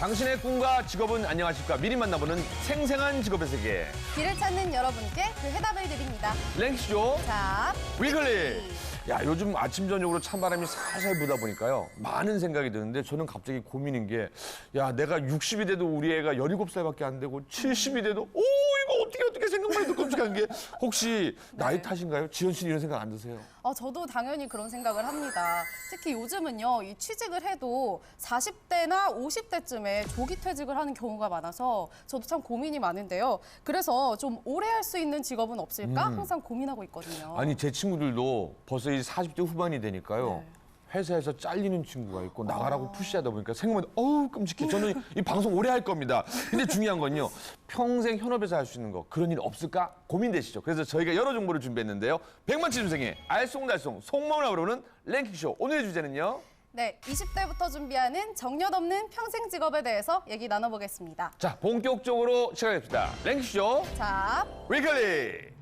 당신의 꿈과 직업은 안녕하십니까? 미리 만나보는 생생한 직업의 세계. 길을 찾는 여러분께 그 해답을 드립니다. 랭키쇼 자, 위클리. 야, 요즘 아침 저녁으로 찬바람이 살살 부다 보니까요. 많은 생각이 드는데 저는 갑자기 고민인 게, 야, 내가 60이 돼도 우리 애가 17살밖에 안 되고 70이 돼도 이거 어떻게 생각만 해도 끔찍한 게, 혹시 나이 탓인가요? 지현 씨는 이런 생각 안 드세요? 저도 당연히 그런 생각을 합니다. 특히 요즘은요, 이 취직을 해도 40대나 50대쯤에 조기 퇴직을 하는 경우가 많아서 저도 참 고민이 많은데요. 그래서 좀 오래 할 수 있는 직업은 없을까? 항상 고민하고 있거든요. 아니, 제 친구들도 벌써 이제 40대 후반이 되니까요. 네. 회사에서 잘리는 친구가 있고 나가라고 푸시하다 보니까 생각만 해도 어우 끔찍해. 저는 이 방송 오래 할 겁니다. 근데 중요한 건요. 평생 현업에서 할 수 있는 거 그런 일 없을까 고민되시죠. 그래서 저희가 여러 정보를 준비했는데요. 백만취준생의 알쏭달쏭 속마음을 알아보는 랭킹쇼. 오늘의 주제는요. 네, 20대부터 준비하는 정년 없는 평생 직업에 대해서 얘기 나눠보겠습니다. 자, 본격적으로 시작합시다. 랭킹쇼 자, 위클리.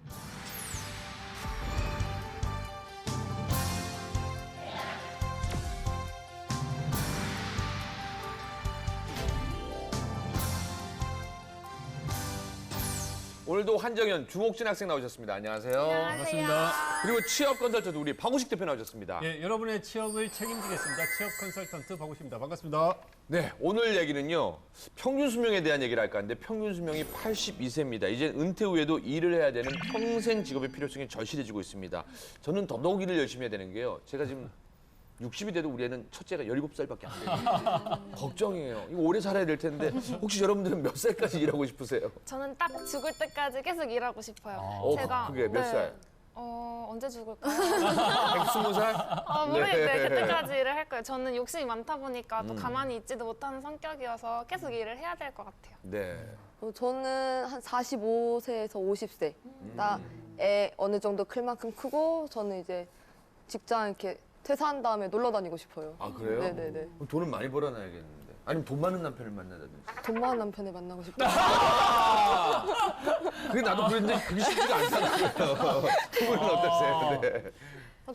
오늘도 한정현, 주옥진 학생 나오셨습니다. 안녕하세요. 반갑습니다. 그리고 취업 컨설턴트 우리 박우식 대표 나오셨습니다. 예, 여러분의 취업을 책임지겠습니다. 취업 컨설턴트 박우식입니다. 반갑습니다. 네, 오늘 얘기는요. 평균 수명에 대한 얘기를 할까 하는데 평균 수명이 82세입니다. 이제 은퇴 후에도 일을 해야 되는 평생 직업의 필요성이 절실해지고 있습니다. 저는 더더욱 일을 열심히 해야 되는 게요. 제가 지금 60이 돼도 우리 애는 첫째가 17살밖에 안 돼요. 걱정이에요. 이거 오래 살아야 될 텐데 혹시 여러분들은 몇 살까지 일하고 싶으세요? 저는 딱 죽을 때까지 계속 일하고 싶어요. 그게 몇 살? 언제 죽을까요? 120살? 모르겠어요. 그때까지 일을 할 거예요. 저는 욕심이 많다 보니까 또 가만히 있지도 못하는 성격이어서 계속 일을 해야 될 것 같아요. 네. 저는 한 45세에서 50세. 나 애 어느 정도 클 만큼 크고 저는 이제 직장 이렇게 퇴사한 다음에 놀러 다니고 싶어요. 아, 그래요? 네네네. 그럼 돈을 많이 벌어놔야겠는데. 아니면 돈 많은 남편을 만나다든지. 돈 많은 남편을 만나고 싶어요. 그게 나도 그랬는데 그게 쉽지가 않다고요. 두 분은 어떠세요? 네.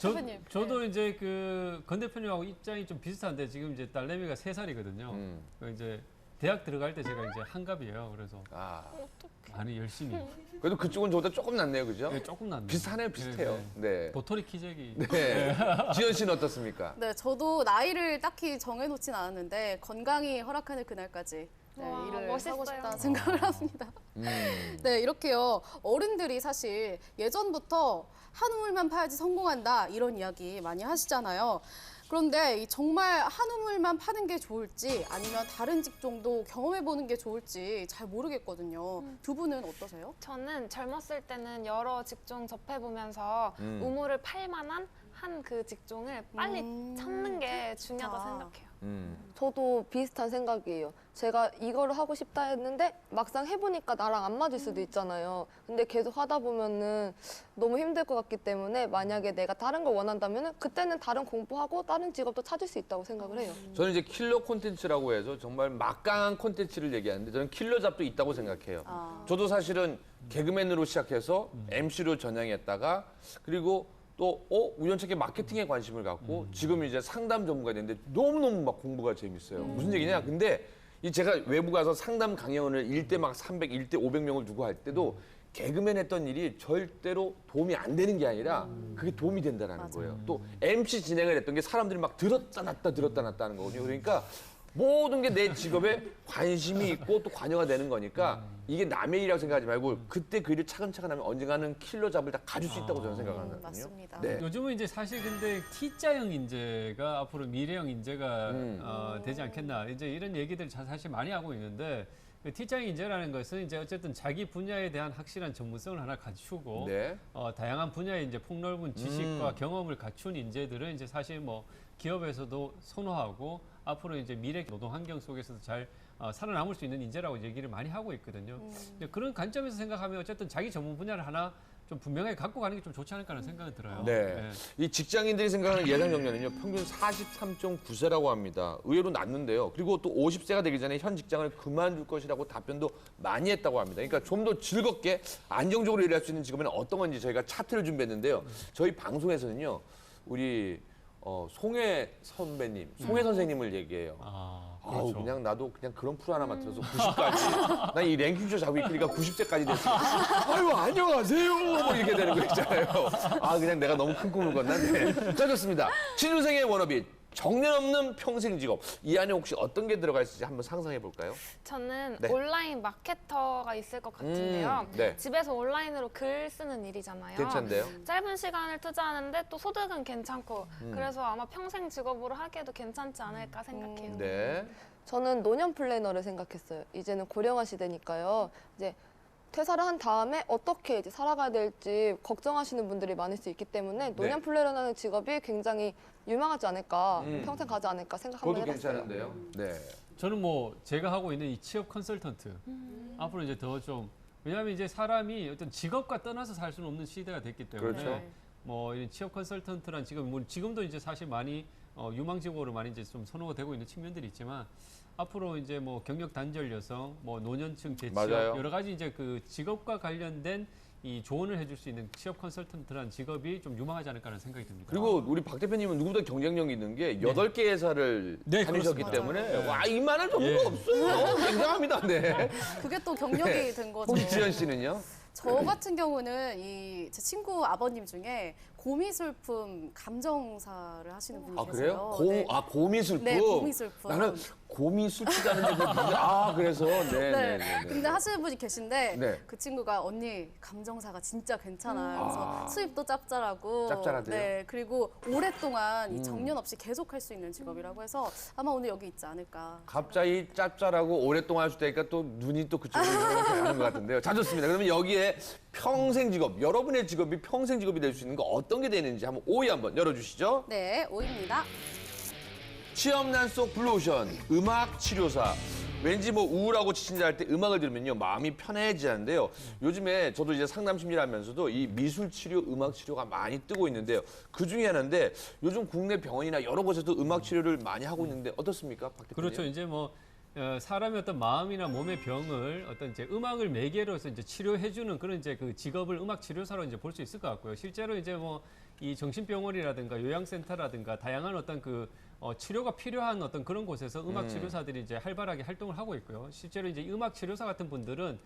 대표님. 저도 이제 그 건 대표님하고 입장이 좀 비슷한데 지금 이제 딸내미가 3살이거든요. 이제 대학 들어갈 때 제가 이제 한갑이에요. 그래서 아, 많이 열심히. 그래도 그쪽은 저보다 조금 낫네요, 그죠? 예, 조금 낫네요. 비슷하네요, 비슷해요. 네. 도토리 키재기. 네. 지현 씨는 어떻습니까? 네, 저도 나이를 딱히 정해놓진 않았는데 건강이 허락하는 그날까지 와, 일을 멋있어요. 하고 싶다 생각을 합니다. 네, 이렇게요. 어른들이 사실 예전부터 한 우물만 파야지 성공한다 이런 이야기 많이 하시잖아요. 그런데 정말 한 우물만 파는 게 좋을지 아니면 다른 직종도 경험해보는 게 좋을지 잘 모르겠거든요. 두 분은 어떠세요? 저는 젊었을 때는 여러 직종 접해보면서 우물을 팔 만한 한 그 직종을 빨리 찾는 게 중요하다고 좋다. 생각해요. 저도 비슷한 생각이에요. 제가 이거를 하고 싶다 했는데 막상 해보니까 나랑 안 맞을 수도 있잖아요. 근데 계속 하다 보면은 너무 힘들 것 같기 때문에 만약에 내가 다른 걸 원한다면은 그때는 다른 공부하고 다른 직업도 찾을 수 있다고 생각을 해요. 저는 이제 킬러 콘텐츠라고 해서 정말 막강한 콘텐츠를 얘기하는데 저는 킬러 잡도 있다고 생각해요. 저도 사실은 개그맨으로 시작해서 MC로 전향했다가 그리고 또 우연찮게 마케팅에 관심을 갖고 지금 이제 상담 전문가 됐는데 너무너무 막 공부가 재밌어요. 무슨 얘기냐? 근데 이 제가 외부 가서 상담 강연을 1대 막 300, 1대 500명을 두고 할 때도 개그맨 했던 일이 절대로 도움이 안 되는 게 아니라 그게 도움이 된다는 거예요. 또 MC 진행을 했던 게 사람들이 막 들었다 놨다 하는 거거든요. 그러니까 모든 게 내 직업에 관심이 있고 또 관여가 되는 거니까 이게 남의 일이라고 생각하지 말고 그때 그 일을 차근차근 하면 언젠가는 킬러 잡을 다 가질 수 있다고 저는 생각하거든요. 맞습니다. 네. 요즘은 이제 사실 근데 T자형 인재가 앞으로 미래형 인재가 되지 않겠나 이제 이런 얘기들 사실 많이 하고 있는데 그 T자형 인재라는 것은 이제 어쨌든 자기 분야에 대한 확실한 전문성을 하나 갖추고 네. 다양한 분야에 이제 폭넓은 지식과 경험을 갖춘 인재들은 이제 사실 뭐 기업에서도 선호하고 앞으로 이제 미래 노동 환경 속에서도 잘 살아남을 수 있는 인재라고 얘기를 많이 하고 있거든요. 근데 그런 관점에서 생각하면 어쨌든 자기 전문 분야를 하나 좀 분명하게 갖고 가는 게 좀 좋지 않을까 하는 생각이 들어요. 네. 이 직장인들이 생각하는 예상 정년은요, 평균 43.9세라고 합니다. 의외로 낮는데요. 그리고 또 50세가 되기 전에 현 직장을 그만둘 것이라고 답변도 많이 했다고 합니다. 그러니까 좀 더 즐겁게 안정적으로 일할 수 있는 직업은 어떤 건지 저희가 차트를 준비했는데요. 저희 방송에서는요, 우리 송혜 선배님, 송혜 선생님을 얘기해요. 아우 그렇죠. 그냥 나도 그냥 그런 프로 하나만 들어서 90까지 난 이 랭킹쇼 자고 있으니까 90세까지 됐어. 아유 안녕하세요 뭐 이렇게 되는 거 있잖아요. 아 그냥 내가 너무 큰 꿈을 꿨나? 네. 자 좋습니다. 취준생의 워너비 정년 없는 평생 직업 이 안에 혹시 어떤 게 들어가 있을지 한번 상상해 볼까요? 저는 네. 온라인 마케터가 있을 것 같은데요. 네. 집에서 온라인으로 글 쓰는 일이잖아요. 괜찮은데요? 짧은 시간을 투자하는데 또 소득은 괜찮고 그래서 아마 평생 직업으로 하기에도 괜찮지 않을까 생각해요. 네. 저는 노년 플래너를 생각했어요. 이제는 고령화 시대니까요. 이제 퇴사를 한 다음에 어떻게 이제 살아가야 될지 걱정하시는 분들이 많을 수 있기 때문에 노년 플래너라는 직업이 굉장히 유망하지 않을까, 평생 가지 않을까 생각 한번 그것도 해봤어요. 괜찮은데요. 네. 저는 뭐 제가 하고 있는 이 취업 컨설턴트 앞으로 이제 더 좀 왜냐하면 이제 사람이 어떤 직업과 떠나서 살 수는 없는 시대가 됐기 때문에 그렇죠. 뭐 이런 취업 컨설턴트란 직업 뭐 지금도 이제 사실 많이 유망 직업으로 많이 이제 좀 선호가 되고 있는 측면들이 있지만 앞으로 이제 뭐 경력 단절 여성, 뭐 노년층 재취업 맞아요. 여러 가지 이제 그 직업과 관련된 이 조언을 해줄 수 있는 취업 컨설턴트라는 직업이 좀 유망하지 않을까라는 생각이 듭니다. 그리고 우리 박 대표님은 누구보다 경쟁력이 있는 게 8개 회사를 네, 다니셨기 그렇습니다. 때문에 네. 와 이만한 정보가 예. 없어요. 굉장합니다. 네. 그게 또 경력이 된 거죠. 혹시 지연 씨는요? 저 같은 경우는 제 친구 아버님 중에 고미술품 감정사를 하시는 분이 아 계세요. 그래요? 네. 고미술품. 네, 고미술품. 나는 고미술치다는 게 그래서 네. 네. 근데 하시는 분이 계신데 네. 그 친구가 언니 감정사가 진짜 괜찮아요. 아. 그래서 수입도 짭짤하고 짭짤하대요? 네. 그리고 오랫동안 이 정년 없이 계속할 수 있는 직업이라고 해서 아마 오늘 여기 있지 않을까. 갑자기 짭짤하고 오랫동안 할 수 있다니까 또 눈이 또 그쪽으로 가는 것 같은데요. 자 좋습니다. 그러면 여기에 평생 직업, 여러분의 직업이 평생 직업이 될 수 있는 거 어떤 게 되는지 한번 5위 한번 열어주시죠. 네, 5위입니다. 취업난 속 블루오션 음악 치료사. 왠지 뭐 우울하고 지친 자 할 때 음악을 들으면요 마음이 편해지는데요. 요즘에 저도 이제 상담 심리를 하면서도 이 미술 치료, 음악 치료가 많이 뜨고 있는데요. 그 중에 하나인데 요즘 국내 병원이나 여러 곳에서 음악 치료를 많이 하고 있는데 어떻습니까, 박 대표님? 그렇죠. 이제 뭐 사람의 어떤 마음이나 몸의 병을 어떤 이제 음악을 매개로서 이제 치료해주는 그런 이제 그 직업을 음악 치료사로 이제 볼 수 있을 것 같고요. 실제로 이제 뭐 이 정신병원이라든가 요양센터라든가 다양한 어떤 그 치료가 필요한 어떤 그런 곳에서 음악 치료사들이 이제 활발하게 활동을 하고 있고요. 실제로 이제 음악 치료사 같은 분들은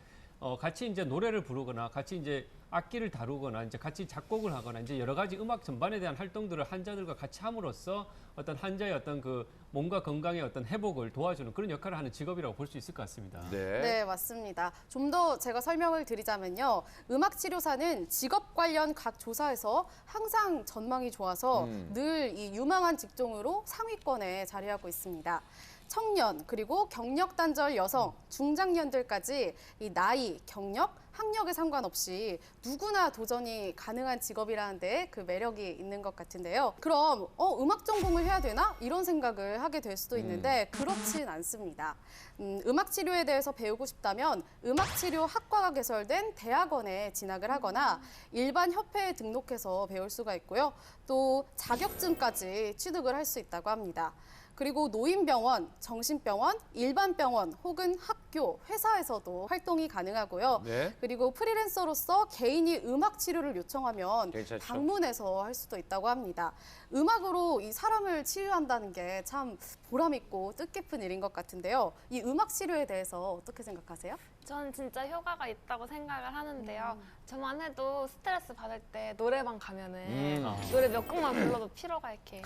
같이 이제 노래를 부르거나 같이 이제 악기를 다루거나 이제 같이 작곡을 하거나 이제 여러 가지 음악 전반에 대한 활동들을 환자들과 같이 함으로써 어떤 환자의 어떤 그 몸과 건강의 어떤 회복을 도와주는 그런 역할을 하는 직업이라고 볼 수 있을 것 같습니다. 네, 맞습니다. 좀 더 제가 설명을 드리자면요. 음악 치료사는 직업 관련 각 조사에서 항상 전망이 좋아서 늘 이 유망한 직종으로 상위권에 자리하고 있습니다. 청년, 그리고 경력 단절 여성, 중장년들까지 이 나이, 경력, 학력에 상관없이 누구나 도전이 가능한 직업이라는 데 그 매력이 있는 것 같은데요. 그럼 음악 전공을 해야 되나? 이런 생각을 하게 될 수도 있는데 그렇진 않습니다. 음악 치료에 대해서 배우고 싶다면 음악 치료 학과가 개설된 대학원에 진학을 하거나 일반 협회에 등록해서 배울 수가 있고요. 또 자격증까지 취득을 할 수 있다고 합니다. 그리고 노인병원, 정신병원, 일반 병원 혹은 학교, 회사에서도 활동이 가능하고요. 네. 그리고 프리랜서로서 개인이 음악 치료를 요청하면 괜찮죠. 방문해서 할 수도 있다고 합니다. 음악으로 이 사람을 치유한다는 게 참 보람 있고 뜻깊은 일인 것 같은데요. 이 음악 치료에 대해서 어떻게 생각하세요? 저는 진짜 효과가 있다고 생각을 하는데요. 저만 해도 스트레스 받을 때 노래방 가면은 노래 몇 곡만 불러도 피로가 이렇게.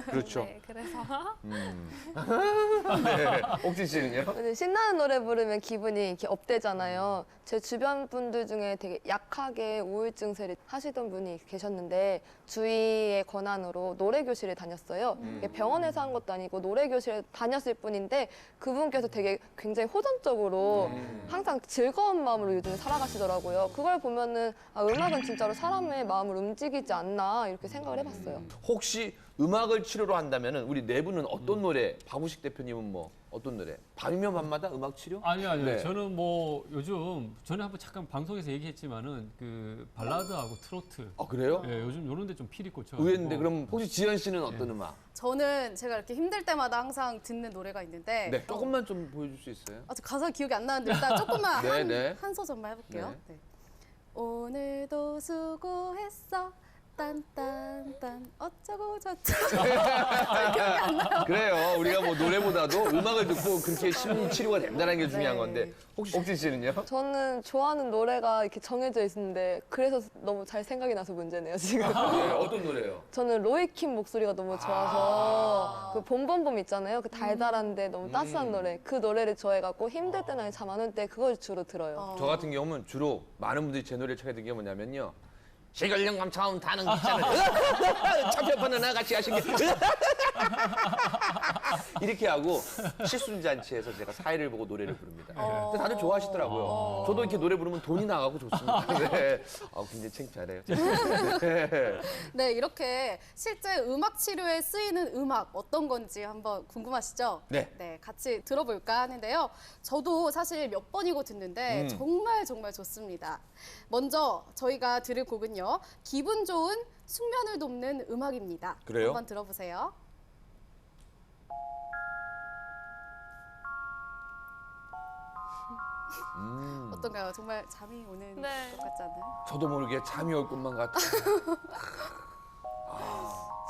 그렇죠. 네, 그래서 네. 옥진 씨는요? 근데 신나는 노래 부르면 기분이 이렇게 업되잖아요. 제 주변 분들 중에 되게 약하게 우울증세를 하시던 분이 계셨는데 주위의 권한으로 노래 교실에 다녔어요. 이게 병원에서 한 것도 아니고 노래 교실에 다녔을 뿐인데 그분께서 되게 굉장히 호전적으로 항상 즐거운 마음으로 요즘 살아가시더라고요. 그걸 보면은 음악은 진짜로 사람의 마음을 움직이지 않나 이렇게 생각을 해봤어요. 혹시 음악을 치료로 한다면은 우리 네 분은 어떤 노래? 박우식 대표님은 뭐 어떤 노래? 밤이면 밤마다 음악 치료? 아니요. 네. 저는 뭐 요즘 전에 한번 잠깐 방송에서 얘기했지만은 그 발라드하고 트로트. 아 그래요? 예, 요즘 요런 데 좀 필이 꽂혀. 의외인데 그럼 혹시 지연 씨는 어떤 음악? 저는 제가 이렇게 힘들 때마다 항상 듣는 노래가 있는데 네, 조금만 좀 보여줄 수 있어요? 아직 가사 기억이 안 나는데 일단 조금만 네. 한 소절만 해볼게요. 네. 오늘도 수고했어 딴딴딴 어쩌고 저쩌고 기억이 안 나요. 그래요. 우리가 뭐 노래보다도 음악을 듣고 그렇게 심리 치료가 된다는 게 중요한 네. 건데 혹시 옥진 씨는요? 저는 좋아하는 노래가 이렇게 정해져 있는데 그래서 너무 잘 생각이 나서 문제네요 지금. 네, 어떤 노래요? 저는 로이킴 목소리가 너무 좋아서 그 봄봄봄 있잖아요. 그 달달한데 너무 따스한 노래. 그 노래를 좋아해갖고 힘들 때나 잠 안 올 때 그걸 주로 들어요. 저 같은 경우는 주로 많은 분들이 제 노래를 찾게 된 게 뭐냐면요. 시골영감 처음 타는 기차를 차표판은 아가씨 하신 게 이렇게 하고 실순잔치에서 제가 사회를 보고 노래를 부릅니다. 근데 다들 좋아하시더라고요. 저도 이렇게 노래 부르면 돈이 나가고 좋습니다. 네. 굉장히 창피하네요. 네. 네, 이렇게 실제 음악 치료에 쓰이는 음악 어떤 건지 한번 궁금하시죠? 네. 같이 들어볼까 하는데요. 저도 사실 몇 번이고 듣는데 정말 정말 좋습니다. 먼저 저희가 들을 곡은요. 기분 좋은 숙면을 돕는 음악입니다. 그래요? 한번 들어보세요. 어떤가요? 정말 잠이 오는 네. 것 같지 않나요? 저도 모르게 잠이 올 것만 같아요.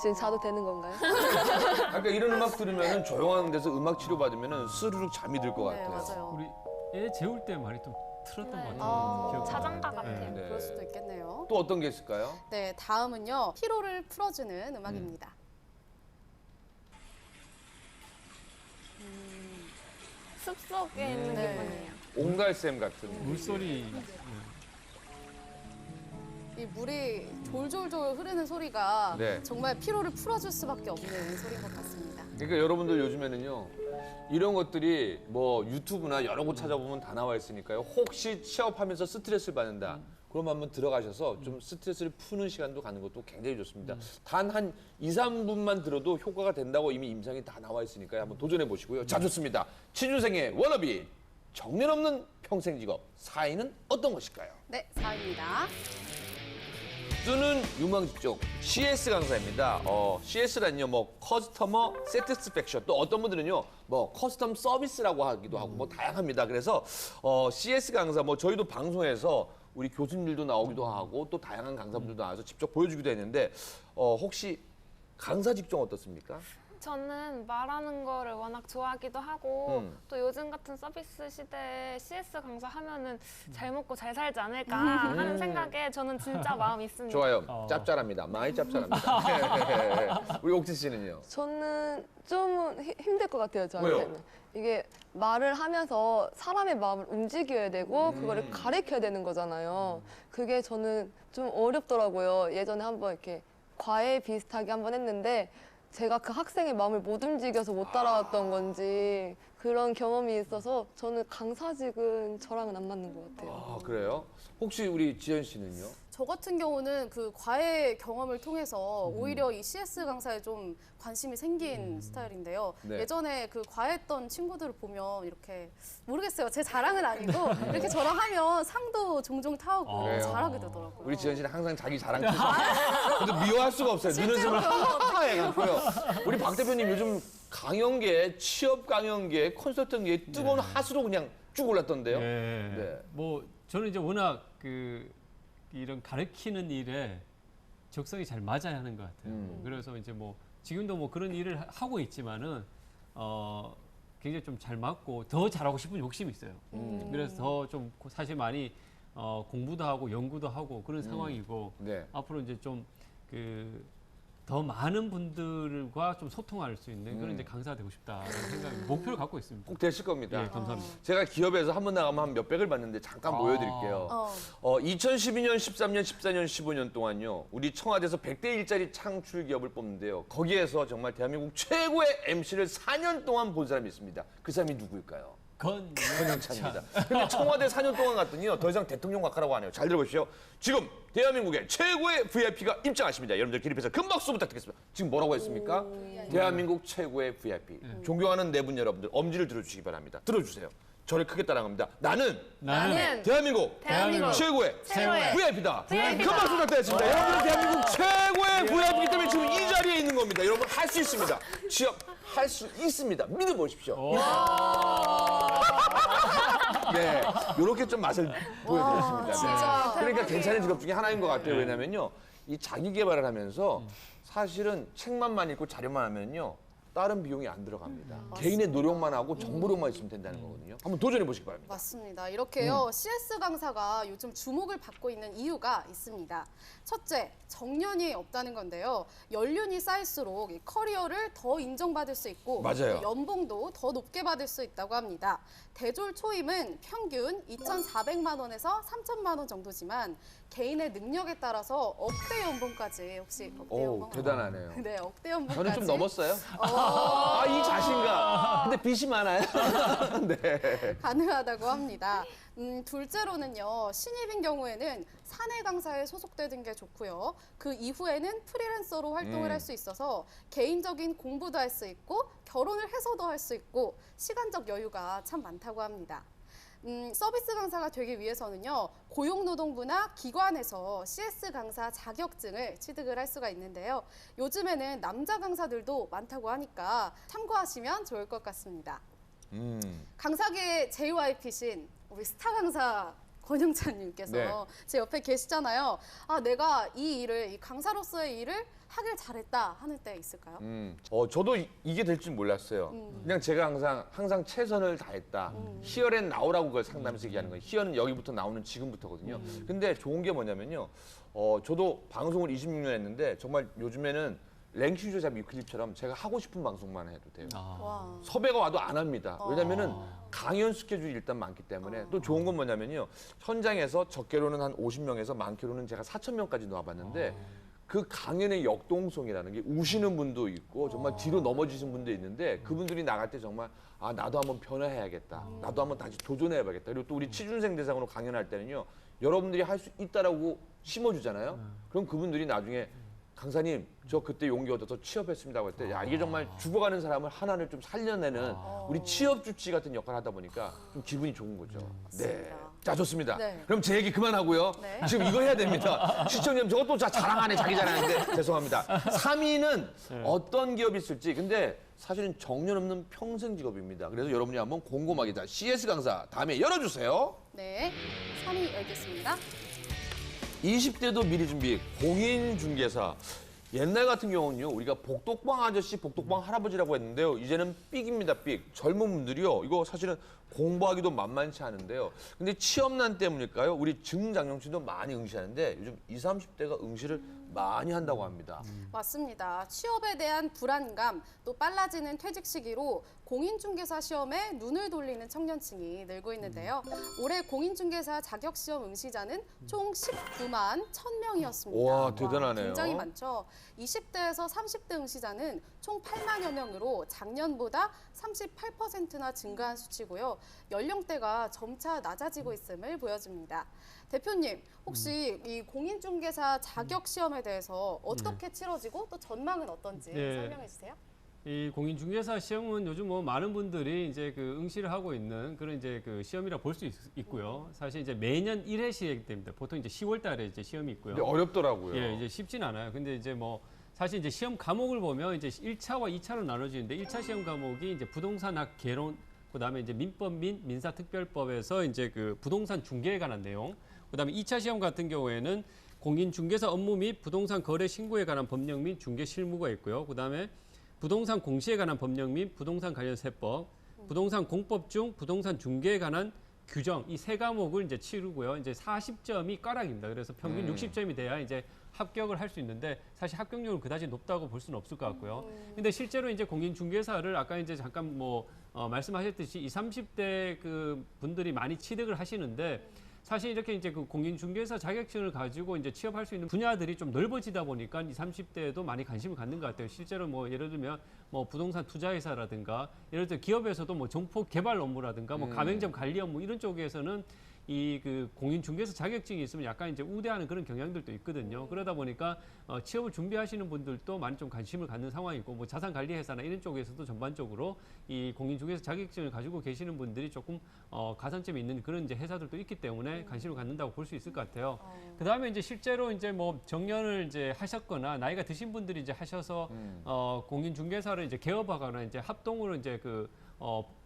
지금 자도 되는 건가요? 그러니까 이런 음악 들으면 조용한 데서 음악 치료 받으면 스르륵 잠이 들 것 네, 같아요. 맞아요. 우리 애 재울 때 많이 좀 틀었던 네. 것 같아요. 기억이 자장가 나요. 같아요. 네. 그럴 수도 있겠네요. 또 어떤 게 있을까요? 네, 다음은요. 피로를 풀어주는 음악입니다. 숲속에 있는 네. 기분이에요. 옹달샘 같은 물소리 이 물이 졸졸졸 흐르는 소리가 네. 정말 피로를 풀어줄 수밖에 없는 소리인 것 같습니다. 그러니까 여러분들 요즘에는요 이런 것들이 뭐 유튜브나 여러 곳 찾아보면 다 나와 있으니까요. 혹시 취업하면서 스트레스를 받는다. 그럼 한번 들어가셔서 좀 스트레스를 푸는 시간도 갖는 것도 굉장히 좋습니다. 단 한 2, 3분만 들어도 효과가 된다고 이미 임상이 다 나와 있으니까요. 한번 도전해 보시고요. 자, 좋습니다. 취준생의 워너비 정년 없는 평생 직업 4위는 어떤 것일까요? 네, 4위입니다. 쓰는 유망 직종 CS 강사입니다. CS란요, 뭐 커스터머 세티스팩션, 또 어떤 분들은요, 뭐 커스텀 서비스라고 하기도 하고 뭐 다양합니다. 그래서 CS 강사, 뭐 저희도 방송에서 우리 교수님들도 나오기도 하고 또 다양한 강사분들도 나와서 직접 보여주기도 했는데 혹시 강사 직종 어떻습니까? 저는 말하는 거를 워낙 좋아하기도 하고 또 요즘 같은 서비스 시대에 CS 강사 하면은 잘 먹고 잘 살지 않을까 하는 생각에 저는 진짜 마음이 있습니다. 좋아요. 짭짤합니다. 많이 짭짤합니다. 우리 옥진 씨는요? 저는 좀 힘들 것 같아요, 저한테는. 왜요? 이게 말을 하면서 사람의 마음을 움직여야 되고 그거를 가르쳐야 되는 거잖아요. 그게 저는 좀 어렵더라고요. 예전에 한번 이렇게 과외 비슷하게 한번 했는데 제가 그 학생의 마음을 못 움직여서 못 따라왔던 건지 그런 경험이 있어서 저는 강사직은 저랑은 안 맞는 것 같아요. 아, 그래요? 혹시 우리 지연 씨는요? 저 같은 경우는 그 과외 경험을 통해서 오히려 이 CS 강사에 좀 관심이 생긴 스타일인데요. 네. 예전에 그 과외했던 친구들을 보면 이렇게 모르겠어요. 제 자랑은 아니고 이렇게 저랑 하면 상도 종종 타오고 그래요? 잘하게 되더라고요. 우리 지연 씨는 항상 자기 자랑 티셔. 근데 미워할 수가 없어요. 눈은 좀 그런 거 하얘갖고요. 우리 박 대표님 요즘 강연계, 취업 강연계, 콘서트계 뜨거운 하수로 그냥 쭉 올랐던데요. 예. 네. 뭐 저는 이제 워낙 이런 가르치는 일에 적성이 잘 맞아야 하는 것 같아요. 그래서 이제 뭐 지금도 뭐 그런 일을 하고 있지만은 굉장히 좀 잘 맞고 더 잘하고 싶은 욕심이 있어요. 그래서 더 좀 사실 많이 공부도 하고 연구도 하고 그런 상황이고 네. 앞으로 이제 좀 더 많은 분들과 좀 소통할 수 있는 그런 이제 강사가 되고 싶다는 생각, 목표를 갖고 있습니다. 꼭 되실 겁니다. 예, 감사합니다. 제가 기업에서 한 번 나가면 한 몇백을 받는데 잠깐 보여드릴게요. 2012년, 13년, 14년, 15년 동안요. 우리 청와대에서 100대 1짜리 창출 기업을 뽑는데요. 거기에서 정말 대한민국 최고의 MC를 4년 동안 본 사람이 있습니다. 그 사람이 누구일까요? 권영찬입니다. 근데 청와대 4년 동안 갔더니요. 더 이상 대통령 각하라고 안 해요. 잘 들어보십시오. 지금 대한민국의 최고의 VIP가 입장하십니다. 여러분들 기립해서 큰 박수 부탁드리겠습니다. 지금 뭐라고 했습니까? 대한민국 최고의 VIP. 존경하는 네 분 여러분들 엄지를 들어주시기 바랍니다. 들어주세요. 저를 크게 따라갑니다. 나는 대한민국 최고의 VIP다. 큰 박수 부탁드리겠습니다. 여러분들 대한민국 최고의 VIP이기 때문에 지금 이 자리에 있는 겁니다. 여러분 할 수 있습니다. 취업할 수 있습니다. 믿어보십시오. 네, 이렇게 좀 맛을 보여드렸습니다. 네. 그러니까 괜찮은 직업 중에 하나인 것 같아요. 왜냐면요. 이 자기 개발을 하면서 사실은 책만 많이 읽고 자료만 하면요. 다른 비용이 안 들어갑니다. 개인의 노력만 하고 정보력만 있으면 된다는 거거든요. 한번 도전해 보시기 바랍니다. 맞습니다. 이렇게요. CS 강사가 요즘 주목을 받고 있는 이유가 있습니다. 첫째, 정년이 없다는 건데요. 연륜이 쌓일수록 이 커리어를 더 인정받을 수 있고 맞아요. 또 연봉도 더 높게 받을 수 있다고 합니다. 대졸 초임은 평균 2,400만 원에서 3,000만 원 정도지만 개인의 능력에 따라서 억대 연봉까지 혹시 억대 오, 연봉? 대단하네요. 네, 억대 연봉까지. 저는 좀 넘었어요. 아, 이 자신감. 근데 빚이 많아요. 네. 가능하다고 합니다. 둘째로는요, 신입인 경우에는 사내 강사에 소속되는 게 좋고요. 그 이후에는 프리랜서로 활동을 할 수 있어서 개인적인 공부도 할 수 있고 결혼을 해서도 할 수 있고 시간적 여유가 참 많다고 합니다. 서비스 강사가 되기 위해서는요, 고용노동부나 기관에서 CS 강사 자격증을 취득을 할 수가 있는데요. 요즘에는 남자 강사들도 많다고 하니까 참고하시면 좋을 것 같습니다. 강사계의 JYP신 우리 스타 강사 권영찬님께서 네. 제 옆에 계시잖아요. 아, 내가 이 일을, 이 강사로서의 일을 하길 잘했다 하는 때 있을까요? 저도 이게 될 줄 몰랐어요. 그냥 제가 항상 최선을 다했다. 히어앤 나우라고 그걸 상담에서 얘기하는 거예요. 히어는 여기부터 나오는 지금부터거든요. 근데 좋은 게 뭐냐면요. 저도 방송을 26년 했는데 정말 요즘에는 랭킹 조잡 위클립처럼 제가 하고 싶은 방송만 해도 돼요. 와. 섭외가 와도 안 합니다. 왜냐면은 강연 스케줄이 일단 많기 때문에 또 좋은 건 뭐냐면요. 현장에서 적게로는 한 50명에서 많게로는 제가 4,000명까지 놓아봤는데 그 강연의 역동성이라는 게 우시는 분도 있고 정말 뒤로 넘어지신 분도 있는데 그분들이 나갈 때 정말 아 나도 한번 변화해야겠다. 나도 한번 다시 도전해봐야겠다. 그리고 또 우리 취준생 대상으로 강연할 때는요. 여러분들이 할 수 있다라고 심어주잖아요. 그럼 그분들이 나중에 강사님, 저 그때 용기 얻어서 취업했습니다고 할 때, 야, 이게 정말 죽어가는 사람을 하나를 좀 살려내는 우리 취업 주치 같은 역할을 하다 보니까 좀 기분이 좋은 거죠. 네. 자, 좋습니다. 네. 그럼 제 얘기 그만하고요. 네. 지금 이거 해야 됩니다. 시청자님, 저것도 자랑하네, 자기 자랑인데. 죄송합니다. 3위는 어떤 기업이 있을지. 근데 사실은 정년 없는 평생 직업입니다. 그래서 여러분이 한번 곰곰하게 자, CS 강사 다음에 열어주세요. 네, 3위 열겠습니다. 20대도 미리 준비, 공인중개사. 옛날 같은 경우는요, 우리가 복덕방 아저씨, 복덕방 할아버지라고 했는데요. 이제는 삑입니다, 삑. 젊은 분들이요, 이거 사실은 공부하기도 만만치 않은데요. 근데 취업난 때문일까요? 우리 증장년층도 많이 응시하는데 요즘 20, 30대가 응시를 많이 한다고 합니다. 맞습니다. 취업에 대한 불안감, 또 빨라지는 퇴직 시기로 공인중개사 시험에 눈을 돌리는 청년층이 늘고 있는데요. 올해 공인중개사 자격시험 응시자는 총 19만 1,000명이었습니다. 와, 대단하네요. 굉장히 많죠. 20대에서 30대 응시자는 총 8만여 명으로 작년보다 38%나 증가한 수치고요. 연령대가 점차 낮아지고 있음을 보여줍니다. 대표님, 혹시 이 공인중개사 자격시험에 대해서 어떻게 치러지고 또 전망은 어떤지 네. 설명해 주세요. 이 공인중개사 시험은 요즘 뭐 많은 분들이 이제 그 응시를 하고 있는 그런 이제 그 시험이라 볼 수 있고요. 사실 이제 매년 1회 시행됩니다. 보통 이제 10월 달에 이제 시험이 있고요. 근데 어렵더라고요. 예, 이제 쉽진 않아요. 근데 이제 뭐 사실 이제 시험 과목을 보면 이제 1차와 2차로 나눠지는데 1차 시험 과목이 이제 부동산학 개론, 그다음에 이제 민법 및 민사특별법에서 이제 그 부동산 중개에 관한 내용, 그다음에 2차 시험 같은 경우에는 공인중개사 업무 및 부동산 거래 신고에 관한 법령 및 중개 실무가 있고요. 그다음에 부동산 공시에 관한 법령 및 부동산 관련 세법, 부동산 공법 중 부동산 중개에 관한 규정, 이 세 과목을 이제 치르고요. 이제 40점이 꽈락입니다. 그래서 평균 60점이 돼야 이제 합격을 할 수 있는데 사실 합격률은 그다지 높다고 볼 수는 없을 것 같고요. 근데 실제로 이제 공인중개사를 아까 이제 잠깐 뭐 말씀하셨듯이 20, 30대 그 분들이 많이 취득을 하시는데 사실 이렇게 이제 그 공인중개사 자격증을 가지고 이제 취업할 수 있는 분야들이 좀 넓어지다 보니까 20, 30대에도 많이 관심을 갖는 것 같아요. 실제로 뭐 예를 들면 뭐 부동산 투자회사라든가 예를 들어 기업에서도 뭐 정보 개발 업무라든가 뭐 가맹점 관리 업무 이런 쪽에서는 이 그 공인중개사 자격증이 있으면 약간 이제 우대하는 그런 경향들도 있거든요. 그러다 보니까 취업을 준비하시는 분들도 많이 좀 관심을 갖는 상황이고 뭐 자산관리회사나 이런 쪽에서도 전반적으로 이 공인중개사 자격증을 가지고 계시는 분들이 조금 가산점이 있는 그런 이제 회사들도 있기 때문에 관심을 갖는다고 볼 수 있을 것 같아요. 그 다음에 이제 실제로 이제 뭐 정년을 이제 하셨거나 나이가 드신 분들이 이제 하셔서 공인중개사를 이제 개업하거나 이제 합동으로 이제 그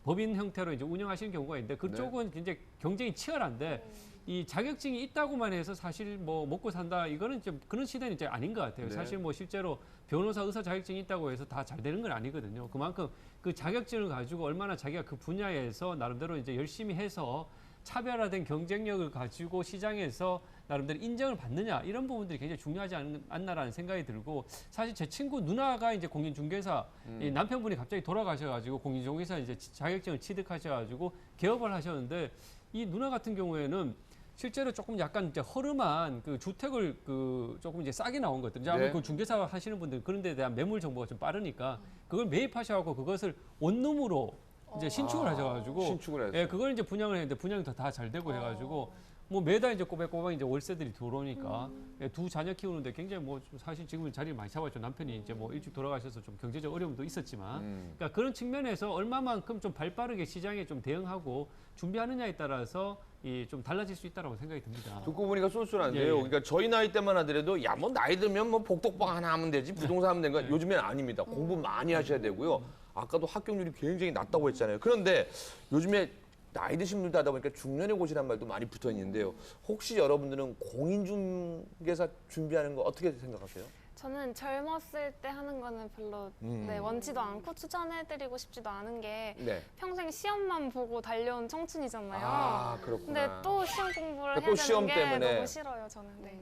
법인 형태로 이제 운영하시는 경우가 있는데 그쪽은 굉장히 경쟁이 치열한데 이 자격증이 있다고만 해서 사실 뭐 먹고 산다 이거는 좀 그런 시대는 이제 아닌 것 같아요. 네. 사실 뭐 실제로 변호사, 의사 자격증이 있다고 해서 다 잘 되는 건 아니거든요. 그만큼 그 자격증을 가지고 얼마나 자기가 그 분야에서 나름대로 이제 열심히 해서 차별화된 경쟁력을 가지고 시장에서 나름대로 인정을 받느냐 이런 부분들이 굉장히 중요하지 않나라는 생각이 들고 사실 제 친구 누나가 이제 공인중개사 이 남편분이 갑자기 돌아가셔가지고 공인중개사 이제 자격증을 취득하셔가지고 개업을 하셨는데 이 누나 같은 경우에는 실제로 조금 약간 이제 허름한 그 주택을 그 조금 이제 싸게 나온 것들 이제 아무래도 네. 그 중개사 하시는 분들 그런 데에 대한 매물 정보가 좀 빠르니까 그걸 매입하셔갖고 그것을 원룸으로 이제 신축을 하셔가지고 신축을 해서. 예, 그걸 이제 분양을 했는데 분양이 다 잘 되고 해가지고 뭐 매달 이제 꼬박꼬박 이제 월세들이 들어오니까 예, 두 자녀 키우는데 굉장히 뭐 사실 지금은 자리를 많이 잡았죠. 남편이 이제 뭐 일찍 돌아가셔서 좀 경제적 어려움도 있었지만 그러니까 그런 측면에서 얼마만큼 좀 발빠르게 시장에 좀 대응하고 준비하느냐에 따라서 이 좀 달라질 수 있다라고 생각이 듭니다. 듣고 보니까 쏠쏠한데요. 예, 예. 그러니까 저희 나이 때만 하더라도 야 뭐 나이 들면 뭐 복덕방 하나 하면 되지 부동산 하면 되는 거 요즘엔 아닙니다. 공부 많이 하셔야 되고요. 아까도 합격률이 굉장히 낮다고 했잖아요. 그런데 요즘에 나이 드신 분들 하다 보니까 중년의 고시란 말도 많이 붙어 있는데요. 혹시 여러분들은 공인중개사 준비하는 거 어떻게 생각하세요? 저는 젊었을 때 하는 거는 별로 네, 원치도 않고 추천해드리고 싶지도 않은 게 네. 평생 시험만 보고 달려온 청춘이잖아요. 아 그렇구나. 근데 또 시험 공부를 또 해야 시험 되는 게 때문에. 너무 싫어요, 저는. 네.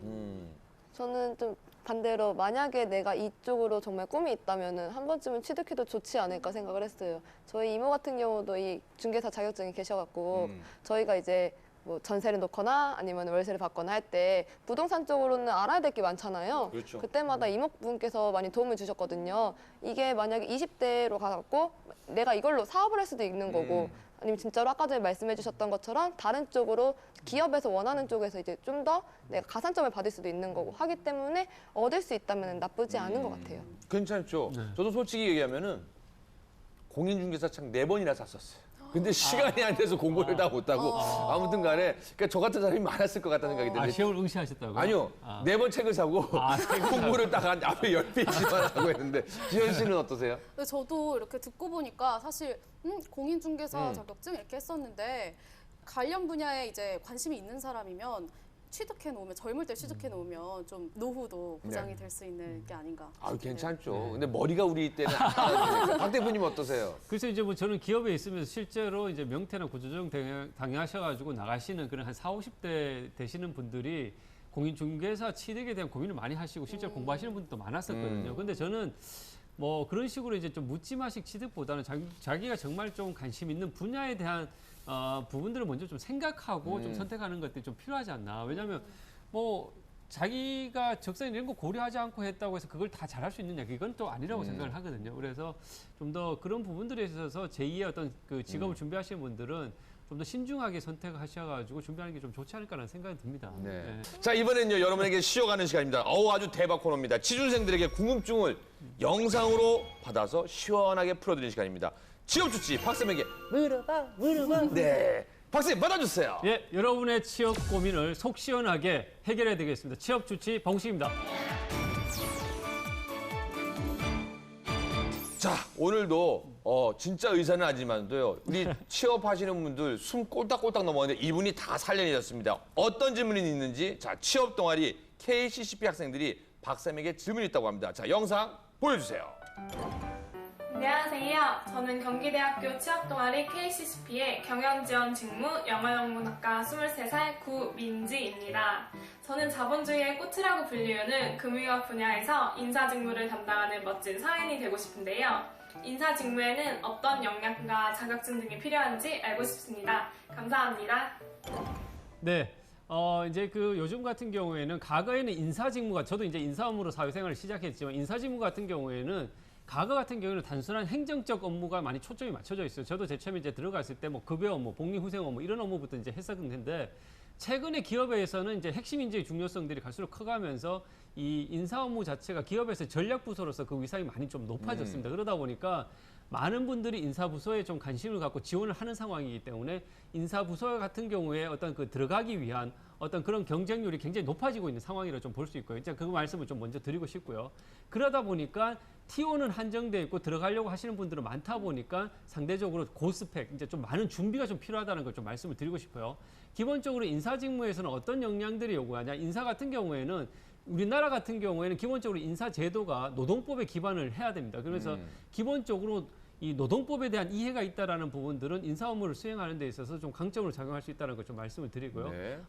저는 좀 반대로 만약에 내가 이쪽으로 정말 꿈이 있다면은 한 번쯤은 취득해도 좋지 않을까 생각을 했어요. 저희 이모 같은 경우도 이 중개사 자격증이 계셔갖고 저희가 이제 뭐 전세를 놓거나 아니면 월세를 받거나 할 때 부동산 쪽으로는 알아야 될 게 많잖아요. 그렇죠. 그때마다 이모분께서 많이 도움을 주셨거든요. 이게 만약에 20대로 가갖고 내가 이걸로 사업을 할 수도 있는 거고 아니면 진짜로 아까 전에 말씀해 주셨던 것처럼 다른 쪽으로 기업에서 원하는 쪽에서 이제 좀 더 내가 가산점을 받을 수도 있는 거고 하기 때문에 얻을 수 있다면 나쁘지 않은 것 같아요. 괜찮죠. 저도 솔직히 얘기하면은 공인중개사 책 4번이나 샀었어요. 근데 시간이 안 돼서 공부를 다 못하고 아무튼 간에 그러니까 저 같은 사람이 많았을 것 같다는 생각이 아, 드는데 시험을 응시하셨다고요? 아니요. 아. 4번 책을 사고 공부를 딱 한 앞에 10페이지만 하고 했는데 지현 씨는 어떠세요? 근데 저도 이렇게 듣고 보니까 사실 공인중개사 자격증 이렇게 했었는데 관련 분야에 이제 관심이 있는 사람이면 취득해 놓으면 젊을 때 취득해 놓으면 좀 노후도 보장이 네. 될 수 있는 게 아닌가. 아 괜찮죠. 네. 근데 머리가 우리 때는 안 나가니까. 박 대표님 어떠세요? 그래서 이제 뭐 저는 기업에 있으면서 실제로 이제 명태나 구조조정 당하셔가지고 나가시는 그런 한 40, 50대 되시는 분들이 공인중개사 취득에 대한 고민을 많이 하시고 실제로 공부하시는 분들도 많았었거든요. 근데 저는 뭐 그런 식으로 이제 좀 묻지마식 취득보다는 자기가 정말 좀 관심 있는 분야에 대한 부분들을 먼저 좀 생각하고 좀 선택하는 것들이 좀 필요하지 않나. 왜냐하면 뭐 자기가 적성 이런 거 고려하지 않고 했다고 해서 그걸 다 잘할 수 있느냐 이건 또 아니라고 생각을 하거든요. 그래서 좀 더 그런 부분들에 있어서 제2의 어떤 그 직업을 준비하시는 분들은 좀 더 신중하게 선택하셔가지고 준비하는 게 좀 좋지 않을까라는 생각이 듭니다. 네. 자 이번엔요 여러분에게 쉬어가는 시간입니다. 아주 대박 코너입니다. 취준생들에게 궁금증을 영상으로 받아서 시원하게 풀어드리는 시간입니다. 취업 주치 박쌤에게 물어봐. 네, 박쌤 받아주세요. 예, 여러분의 취업 고민을 속 시원하게 해결해 드리겠습니다. 취업 주치 봉식입니다. 자 오늘도 진짜 의사는 아니지만도요 우리 취업하시는 분들 숨 꼴딱꼴딱 넘어가는데 이분이 다 살려내셨습니다. 어떤 질문이 있는지 자 취업 동아리 KCCP 학생들이 박쌤에게 질문이 있다고 합니다. 자 영상 보여주세요. 안녕하세요. 저는 경기대학교 취업동아리 KCCP의 경영지원 직무 영어영문학과 23살 구민지입니다. 저는 자본주의의 꽃이라고 불리우는 금융업 분야에서 인사직무를 담당하는 멋진 사회인이 되고 싶은데요. 인사직무에는 어떤 역량과 자격증 등이 필요한지 알고 싶습니다. 감사합니다. 네. 이제 그 요즘 같은 경우에는 과거에는 인사직무가 저도 이제 인사업무로 사회생활을 시작했지만 인사직무 같은 경우에는 과거 같은 경우는 단순한 행정적 업무가 많이 초점이 맞춰져 있어요. 저도 제 처음에 이제 들어갔을 때 뭐 급여 업무, 복리후생 업무 이런 업무부터 이제 했었는데 최근에 기업에서는 이제 핵심 인재의 중요성들이 갈수록 커가면서 이 인사 업무 자체가 기업에서 전략 부서로서 그 위상이 많이 좀 높아졌습니다. 그러다 보니까 많은 분들이 인사부서에 좀 관심을 갖고 지원을 하는 상황이기 때문에 인사부서 같은 경우에 어떤 그 들어가기 위한 어떤 그런 경쟁률이 굉장히 높아지고 있는 상황이라 좀 볼 수 있고요. 이제 그 말씀을 좀 먼저 드리고 싶고요. 그러다 보니까 T1은 한정돼 있고 들어가려고 하시는 분들은 많다 보니까 상대적으로 고스펙, 이제 좀 많은 준비가 좀 필요하다는 걸 좀 말씀을 드리고 싶어요. 기본적으로 인사 직무에서는 어떤 역량들이 요구하냐? 인사 같은 경우에는 우리나라 같은 경우에는 기본적으로 인사 제도가 노동법에 기반을 해야 됩니다. 그래서 기본적으로 이 노동법에 대한 이해가 있다라는 부분들은 인사 업무를 수행하는 데 있어서 좀 강점으로 작용할 수 있다는 걸 좀 말씀을 드리고요. 네.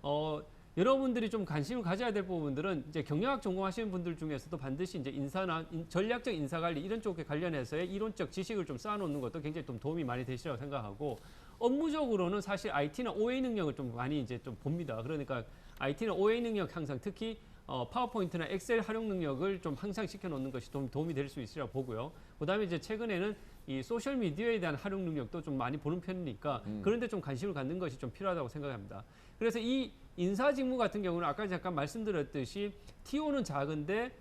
여러분들이 좀 관심을 가져야 될 부분들은 이제 경영학 전공하시는 분들 중에서도 반드시 이제 인사나 전략적 인사 관리 이런 쪽에 관련해서의 이론적 지식을 좀 쌓아놓는 것도 굉장히 좀 도움이 많이 되시라고 생각하고 업무적으로는 사실 IT나 OA 능력을 좀 많이 이제 좀 봅니다. 그러니까 IT나 OA 능력 항상 특히 파워포인트나 엑셀 활용 능력을 좀 항상 시켜놓는 것이 도움이 될 수 있으리라고 보고요. 그다음에 이제 최근에는 이 소셜 미디어에 대한 활용 능력도 좀 많이 보는 편이니까 그런데 좀 관심을 갖는 것이 좀 필요하다고 생각합니다. 그래서 이 인사 직무 같은 경우는 아까 잠깐 말씀드렸듯이 T1은 작은데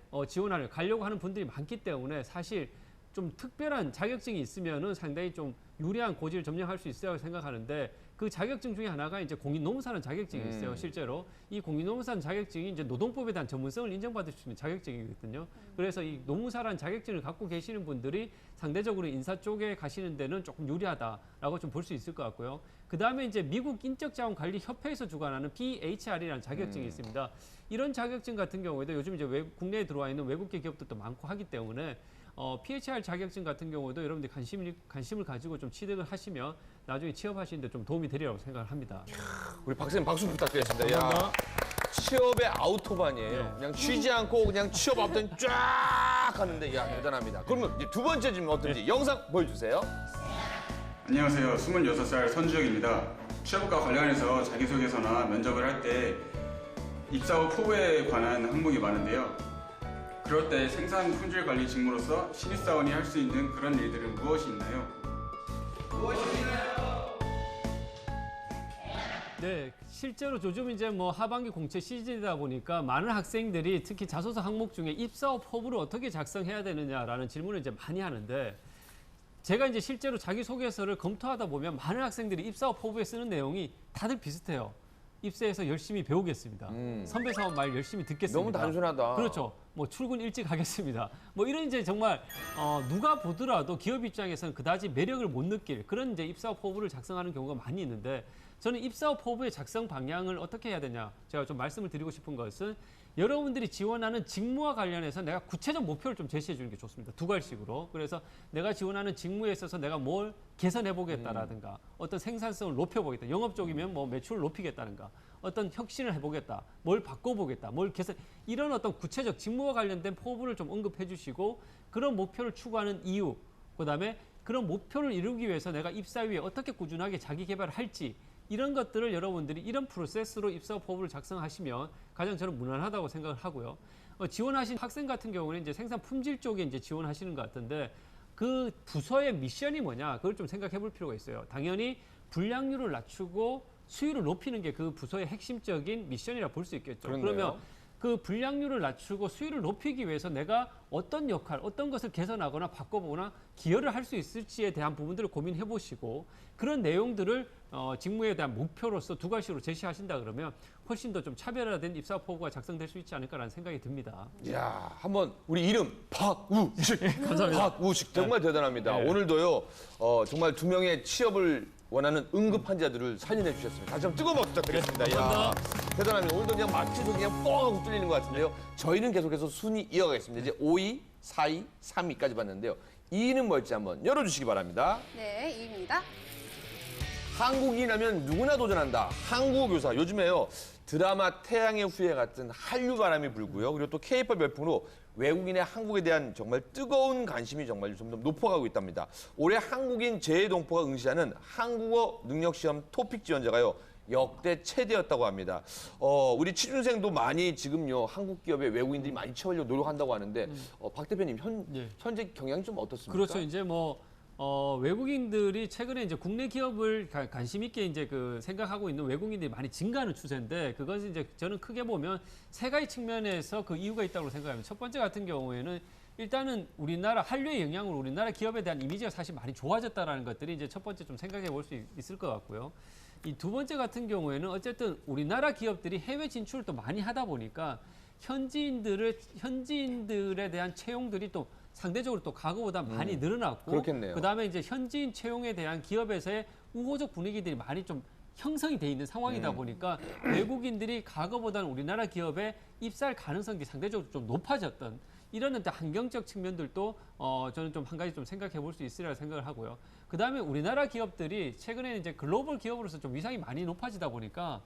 가려고 하는 분들이 많기 때문에 사실 좀 특별한 자격증이 있으면은 상당히 좀 유리한 고지를 점령할 수 있다고 생각하는데 그 자격증 중에 하나가 이제 공인노무사라는 자격증이 있어요. 실제로 이 공인노무사라는 자격증이 이제 노동법에 대한 전문성을 인정받을 수 있는 자격증이거든요. 그래서 이 노무사라는 자격증을 갖고 계시는 분들이 상대적으로 인사 쪽에 가시는 데는 조금 유리하다라고 좀 볼 수 있을 것 같고요. 그 다음에 이제 미국 인적자원관리협회에서 주관하는 PHR이라는 자격증이 있습니다. 이런 자격증 같은 경우에도 요즘 이제 국내에 들어와 있는 외국계 기업들도 많고 하기 때문에 PHR 자격증 같은 경우도 여러분들이 관심을 가지고 좀 취득을 하시면 나중에 취업하시는데 좀 도움이 되리라고 생각을 합니다. 우리 박사님 박수 부탁드리겠습니다. 야, 취업의 아우토반이에요. 그냥 쉬지 않고 그냥 취업 앞전 쫙 하는데 야 대단합니다. 그러면 이제 두 번째 질문 어떤지 영상 보여주세요. 안녕하세요. 26살 선주혁입니다. 취업과 관련해서 자기소개서나 면접을 할 때 입사 후 포부에 관한 항목이 많은데요. 그럴 때 생산 품질 관리 직무로서 신입사원이 할 수 있는 그런 일들은 무엇이 있나요? 네, 실제로 요즘 이제 뭐 하반기 공채 시즌이다 보니까 많은 학생들이 특히 자소서 항목 중에 입사 후 포부를 어떻게 작성해야 되느냐라는 질문을 이제 많이 하는데 제가 이제 실제로 자기소개서를 검토하다 보면 많은 학생들이 입사 후 포부에 쓰는 내용이 다들 비슷해요. 입사해서 열심히 배우겠습니다. 선배 사원 말 열심히 듣겠습니다. 너무 단순하다. 그렇죠. 뭐 출근 일찍 하겠습니다. 뭐 이런 이제 정말 누가 보더라도 기업 입장에서는 그다지 매력을 못 느낄 그런 이제 입사 후 포부를 작성하는 경우가 많이 있는데 저는 입사 후 포부의 작성 방향을 어떻게 해야 되냐 제가 좀 말씀을 드리고 싶은 것은 여러분들이 지원하는 직무와 관련해서 내가 구체적 목표를 좀 제시해 주는 게 좋습니다. 두 갈식으로. 그래서 내가 지원하는 직무에 있어서 내가 뭘 개선해 보겠다라든가 어떤 생산성을 높여 보겠다. 영업 쪽이면 뭐 매출을 높이겠다든가 어떤 혁신을 해 보겠다. 뭘 바꿔 보겠다. 뭘 개선 이런 어떤 구체적 직무와 관련된 포부를 좀 언급해 주시고 그런 목표를 추구하는 이유 그다음에 그런 목표를 이루기 위해서 내가 입사 후에 어떻게 꾸준하게 자기 개발을 할지 이런 것들을 여러분들이 이런 프로세스로 입사 포부를 작성하시면 가장 저는 무난하다고 생각을 하고요. 지원하신 학생 같은 경우는 이제 생산 품질 쪽에 이제 지원하시는 것 같은데 그 부서의 미션이 뭐냐 그걸 좀 생각해 볼 필요가 있어요. 당연히 불량률을 낮추고 수율을 높이는 게 그 부서의 핵심적인 미션이라 볼 수 있겠죠. 그렇네요. 그러면 그 불량률을 낮추고 수율을 높이기 위해서 내가 어떤 역할, 어떤 것을 개선하거나 바꿔보거나 기여를 할 수 있을지에 대한 부분들을 고민해 보시고 그런 내용들을 직무에 대한 목표로서 두 가지로 제시하신다 그러면 훨씬 더 좀 차별화된 입사 포부가 작성될 수 있지 않을까라는 생각이 듭니다. 야, 한번 우리 이름 박우식. 감사합니다. 박우식 정말 대단합니다. 네. 오늘도요. 정말 두 명의 취업을 원하는 응급 환자들을 살려내 주셨습니다. 다시 한번 뜨거운 박수 부탁드리겠습니다. 야, 대단합니다. 오늘도 그냥 마치도 그냥 뻥 하고 뚫리는 것 같은데요. 저희는 계속해서 순위 이어가겠습니다. 이제 5위, 4위, 3위까지 봤는데요. 2위는 뭘지 한번 열어주시기 바랍니다. 네, 2위입니다. 한국인이라면 누구나 도전한다. 한국어 교사. 요즘에요. 드라마 태양의 후예 같은 한류 바람이 불고요. 그리고 또 K-팝 열풍으로 외국인의 한국에 대한 정말 뜨거운 관심이 정말 점점 높아가고 있답니다. 올해 한국인 재외동포가 응시하는 한국어 능력시험 토픽 지원자가요. 역대 최대였다고 합니다. 우리 취준생도 많이 지금요. 한국 기업에 외국인들이 많이 채우려고 노력한다고 하는데 박 대표님 현재 경향이 좀 어떻습니까? 그렇죠. 이제 뭐 외국인들이 최근에 이제 국내 기업을 관심 있게 이제 생각하고 있는 외국인들이 많이 증가하는 추세인데 그것은 이제 저는 크게 보면 세 가지 측면에서 그 이유가 있다고 생각합니다. 첫 번째 같은 경우에는 일단은 우리나라 한류의 영향으로 우리나라 기업에 대한 이미지가 사실 많이 좋아졌다라는 것들이 이제 첫 번째 좀 생각해 볼 수 있을 것 같고요. 이 두 번째 같은 경우에는 어쨌든 우리나라 기업들이 해외 진출을 또 많이 하다 보니까 현지인들에 대한 채용들이 또 상대적으로 또 과거보다 많이 늘어났고, 그렇겠네요. 그다음에 이제 현지인 채용에 대한 기업에서의 우호적 분위기들이 많이 좀 형성이 돼 있는 상황이다 보니까 외국인들이 과거보다는 우리나라 기업에 입사할 가능성이 상대적으로 좀 높아졌던 이런 어떤 환경적 측면들도 저는 좀 한 가지 좀 생각해 볼 수 있으리라 생각을 하고요. 그다음에 우리나라 기업들이 최근에는 이제 글로벌 기업으로서 좀 위상이 많이 높아지다 보니까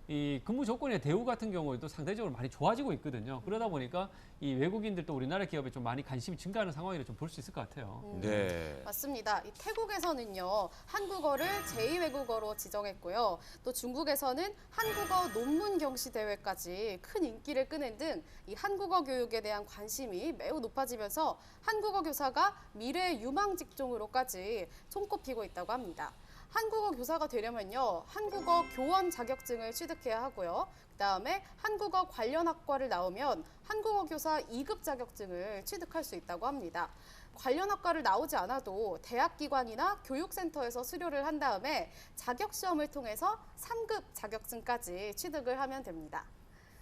이 근무 조건의 대우 같은 경우에도 상대적으로 많이 좋아지고 있거든요. 그러다 보니까 이 외국인들도 우리나라 기업에 좀 많이 관심이 증가하는 상황이라 좀 볼 수 있을 것 같아요. 네. 맞습니다. 이 태국에서는요, 한국어를 제2외국어로 지정했고요. 또 중국에서는 한국어 논문 경시 대회까지 큰 인기를 끄는 등 이 한국어 교육에 대한 관심이 매우 높아지면서 한국어 교사가 미래 유망 직종으로까지 손꼽히고 있다고 합니다. 한국어 교사가 되려면요, 한국어 교원 자격증을 취득해야 하고요. 그다음에 한국어 관련 학과를 나오면 한국어 교사 2급 자격증을 취득할 수 있다고 합니다. 관련 학과를 나오지 않아도 대학기관이나 교육센터에서 수료를 한 다음에 자격시험을 통해서 3급 자격증까지 취득을 하면 됩니다.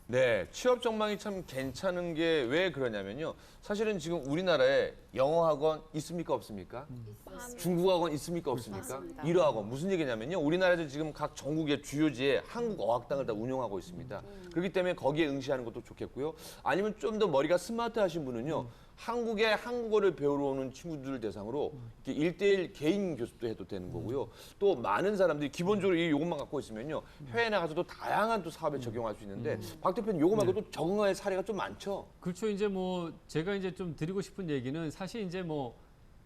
네, 취업 전망이 참 괜찮은 게 왜 그러냐면요. 사실은 지금 우리나라에 영어 학원 있습니까, 없습니까? 중국어 학원 있습니까, 없습니까? 맞습니다. 일어 학원 무슨 얘기냐면요. 우리나라에서 지금 각 전국의 주요지에 한국 어학당을 다 운영하고 있습니다. 그렇기 때문에 거기에 응시하는 것도 좋겠고요. 아니면 좀 더 머리가 스마트하신 분은요. 한국에 한국어를 배우러 오는 친구들 대상으로 이렇게 1대1 개인 교습도 해도 되는 거고요. 또 많은 사람들이 기본적으로 이것만 갖고 있으면요. 해외 나가서도 다양한 또 사업에 적용할 수 있는데 박 대표님 요거 말고도 적응할 사례가 좀 많죠? 그렇죠. 이제 뭐 제가 이제 좀 드리고 싶은 얘기는 사실 이제 뭐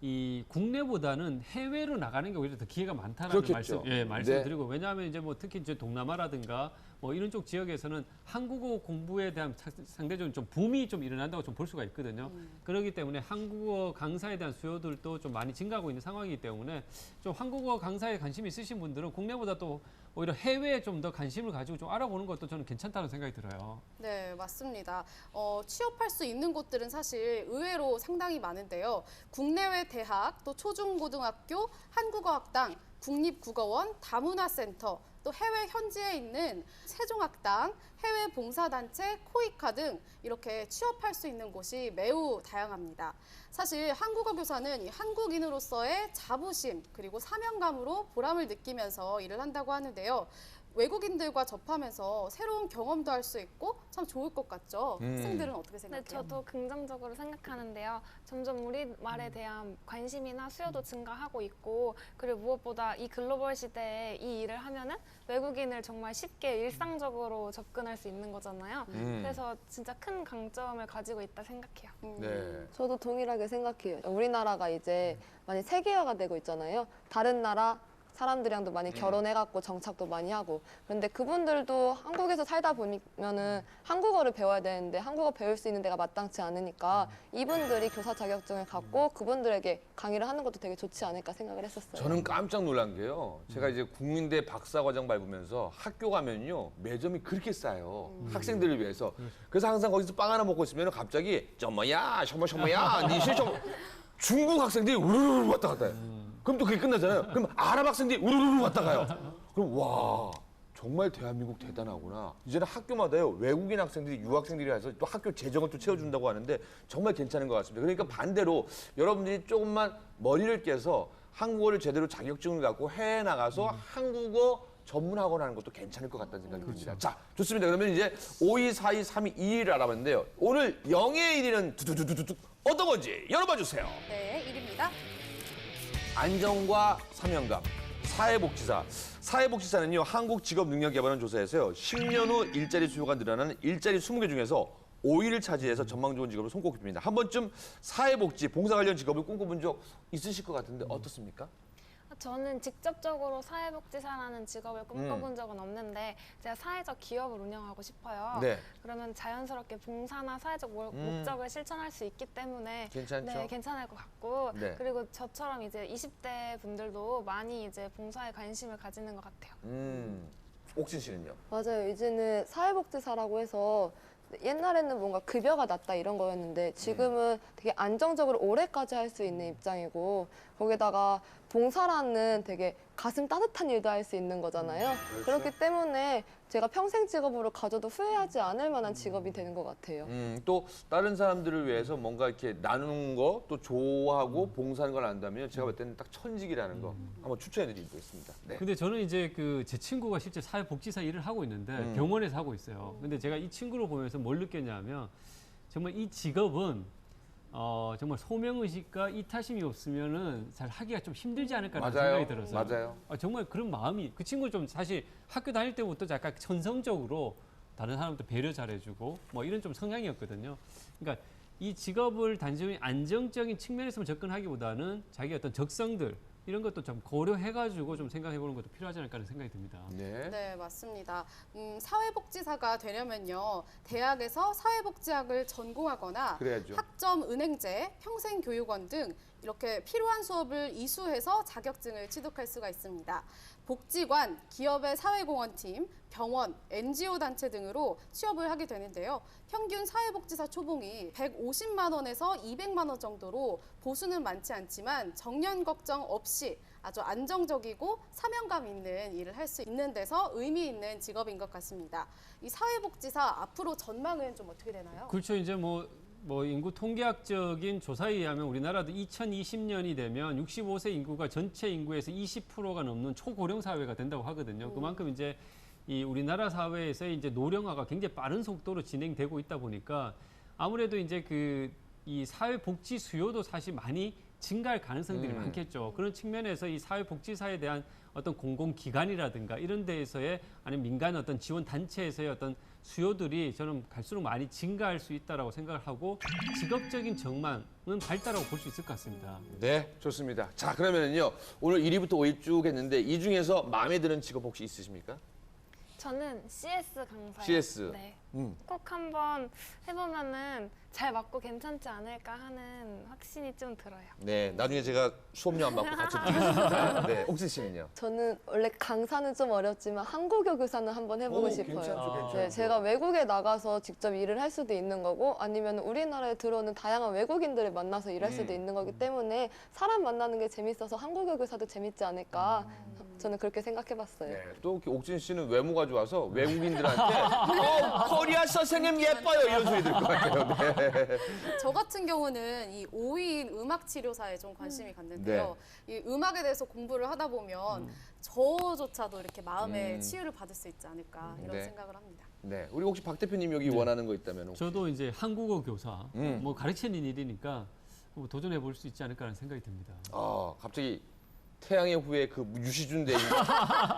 이 국내보다는 해외로 나가는 게 오히려 더 기회가 많다는 그렇겠죠. 말씀을 네. 드리고, 왜냐하면 이제 뭐 특히 이제 동남아라든가 뭐 이런 쪽 지역에서는 한국어 공부에 대한 상대적으로 좀 붐이 좀 일어난다고 좀 볼 수가 있거든요. 그렇기 때문에 한국어 강사에 대한 수요들도 좀 많이 증가하고 있는 상황이기 때문에 좀 한국어 강사에 관심이 있으신 분들은 국내보다 또 오히려 해외에 좀 더 관심을 가지고 좀 알아보는 것도 저는 괜찮다는 생각이 들어요. 네, 맞습니다. 취업할 수 있는 곳들은 사실 의외로 상당히 많은데요. 국내외 대학, 또 초중고등학교, 한국어학당, 국립국어원, 다문화센터, 또 해외 현지에 있는 세종학당, 해외 봉사단체, 코이카 등 이렇게 취업할 수 있는 곳이 매우 다양합니다. 사실 한국어 교사는 이 한국인으로서의 자부심 그리고 사명감으로 보람을 느끼면서 일을 한다고 하는데요. 외국인들과 접하면서 새로운 경험도 할 수 있고 참 좋을 것 같죠? 학생들은 어떻게 네, 생각해요? 저도 긍정적으로 생각하는데요. 점점 우리말에 대한 관심이나 수요도 증가하고 있고, 그리고 무엇보다 이 글로벌 시대에 이 일을 하면은 외국인을 정말 쉽게 일상적으로 접근할 수 있는 거잖아요. 그래서 진짜 큰 강점을 가지고 있다 생각해요. 네. 저도 동일하게 생각해요. 우리나라가 이제 많이 세계화가 되고 있잖아요. 다른 나라 사람들이랑도 많이 결혼해갖고 정착도 많이 하고. 그런데 그분들도 한국에서 살다 보면은 한국어를 배워야 되는데 한국어 배울 수 있는 데가 마땅치 않으니까 이분들이 교사 자격증을 갖고 그분들에게 강의를 하는 것도 되게 좋지 않을까 생각을 했었어요. 저는 깜짝 놀란 게요. 제가 이제 국민대 박사과정 밟으면서 학교 가면요. 매점이 그렇게 싸요. 학생들을 위해서. 그래서 항상 거기서 빵 하나 먹고 있으면 갑자기 셔머야, 셔머야, 니시 셔머. 중국 학생들이 우르르 왔다 갔다 해요. 그럼 또 그게 끝나잖아요. 그럼 아랍 학생들이 우르르 왔다 가요. 그럼 와 정말 대한민국 대단하구나. 이제는 학교마다요 외국인 학생들이 유학생들이 와서 또 학교 재정을 또 채워준다고 하는데 정말 괜찮은 것 같습니다. 그러니까 반대로 여러분들이 조금만 머리를 깨서 한국어를 제대로 자격증을 갖고 해외에 나가서 한국어 전문 학원 하는 것도 괜찮을 것 같다는 생각이 듭니다. 자, 좋습니다. 그러면 이제 52423221을 알아봤는데요. 오늘 영예의 1위는 두두두두두 어떤 건지 열어봐 주세요. 네, 1위입니다. 안정과 사명감. 사회복지사. 사회복지사는요, 한국직업능력개발원 조사에서요, 10년 후 일자리 수요가 늘어나는 일자리 20개 중에서 5위를 차지해서 전망 좋은 직업을 손꼽힙니다. 한 번쯤 사회복지, 봉사 관련 직업을 꿈꿔본 적 있으실 것 같은데 어떻습니까? 저는 직접적으로 사회복지사라는 직업을 꿈꿔본 적은 없는데 제가 사회적 기업을 운영하고 싶어요. 네. 그러면 자연스럽게 봉사나 사회적 목적을 실천할 수 있기 때문에 괜찮죠? 네, 괜찮을 것 같고 네. 그리고 저처럼 이제 20대 분들도 많이 이제 봉사에 관심을 가지는 것 같아요. 옥진 씨는요? 맞아요. 이제는 사회복지사라고 해서 옛날에는 뭔가 급여가 낮다 이런 거였는데 지금은 되게 안정적으로 오래까지 할 수 있는 입장이고 거기다가 봉사라는 되게 가슴 따뜻한 일도 할 수 있는 거잖아요. 그렇기 때문에 제가 평생 직업으로 가져도 후회하지 않을 만한 직업이 되는 것 같아요. 또 다른 사람들을 위해서 뭔가 이렇게 나누는 거 또 좋아하고 봉사하는 걸 안다면 제가 볼 때는 딱 천직이라는 거 한번 추천해드리겠습니다. 네. 근데 저는 이제 그 제 친구가 실제 사회복지사 일을 하고 있는데 병원에서 하고 있어요. 근데 제가 이 친구를 보면서 뭘 느꼈냐면 정말 이 직업은 정말 소명의식과 이타심이 없으면은 잘 하기가 좀 힘들지 않을까라는 생각이 들어서 맞아요. 정말 그런 마음이 그 친구 좀 사실 학교 다닐 때부터 약간 천성적으로 다른 사람도 배려 잘해주고 뭐 이런 좀 성향이었거든요. 그러니까 이 직업을 단순히 안정적인 측면에서만 접근하기보다는 자기 어떤 적성들 이런 것도 좀 고려해가지고 좀 생각해보는 것도 필요하지 않을까 하는 생각이 듭니다. 네. 네, 맞습니다. 사회복지사가 되려면요, 대학에서 사회복지학을 전공하거나 그래야죠. 학점 은행제, 평생교육원 등 이렇게 필요한 수업을 이수해서 자격증을 취득할 수가 있습니다. 복지관, 기업의 사회공헌팀, 병원, NGO 단체 등으로 취업을 하게 되는데요. 평균 사회복지사 초봉이 150만 원에서 200만 원 정도로 보수는 많지 않지만 정년 걱정 없이 아주 안정적이고 사명감 있는 일을 할 수 있는 데서 의미 있는 직업인 것 같습니다. 이 사회복지사 앞으로 전망은 좀 어떻게 되나요? 그렇죠. 이제 뭐 인구 통계학적인 조사에 의하면 우리나라도 2020년이 되면 65세 인구가 전체 인구에서 20%가 넘는 초고령 사회가 된다고 하거든요. 그만큼 이제 이 우리나라 사회에서 이제 노령화가 굉장히 빠른 속도로 진행되고 있다 보니까 아무래도 이제 이 사회 복지 수요도 사실 많이 증가할 가능성들이 많겠죠. 그런 측면에서 이 사회 복지사에 대한 어떤 공공기관이라든가 이런 데에서의 아니면 민간 어떤 지원 단체에서의 어떤 수요들이 저는 갈수록 많이 증가할 수 있다라고 생각을 하고 직업적인 전망은 밝다라고 볼 수 있을 것 같습니다. 네, 좋습니다. 자, 그러면은요, 오늘 1위부터 5위 쭉 했는데 이 중에서 마음에 드는 직업 혹시 있으십니까? 저는 CS 강사예요. CS. 네. 꼭 한번 해보면은 잘 맞고 괜찮지 않을까 하는 확신이 좀 들어요. 네, 나중에 제가 수업료 안 받고 같이 드리겠습니다. 네, 옥진 씨는요? 저는 원래 강사는 좀 어렵지만 한국어 교사는 한번 해보고 싶어요. 괜찮죠. 네, 제가 외국에 나가서 직접 일을 할 수도 있는 거고 아니면 우리나라에 들어오는 다양한 외국인들을 만나서 일할 수도 있는 거기 때문에 사람 만나는 게 재밌어서 한국어 교사도 재밌지 않을까 저는 그렇게 생각해봤어요. 네, 또 옥진 씨는 외모가 좋아서 외국인들한테 코리아 선생님 예뻐요 이런 소리 들 것 같아요. 네. 저 같은 경우는 이 5위인 음악 치료사에 좀 관심이 갔는데요. 이 음악에 대해서 공부를 하다 보면 저조차도 이렇게 마음의 치유를 받을 수 있지 않을까 이런 네. 생각을 합니다. 네, 우리 혹시 박 대표님 여기 원하는 거 있다면 혹시? 저도 이제 한국어 교사 뭐 가르치는 일이니까 뭐 도전해 볼 수 있지 않을까라는 생각이 듭니다. 갑자기 태양의 후예 그 유시준 대인.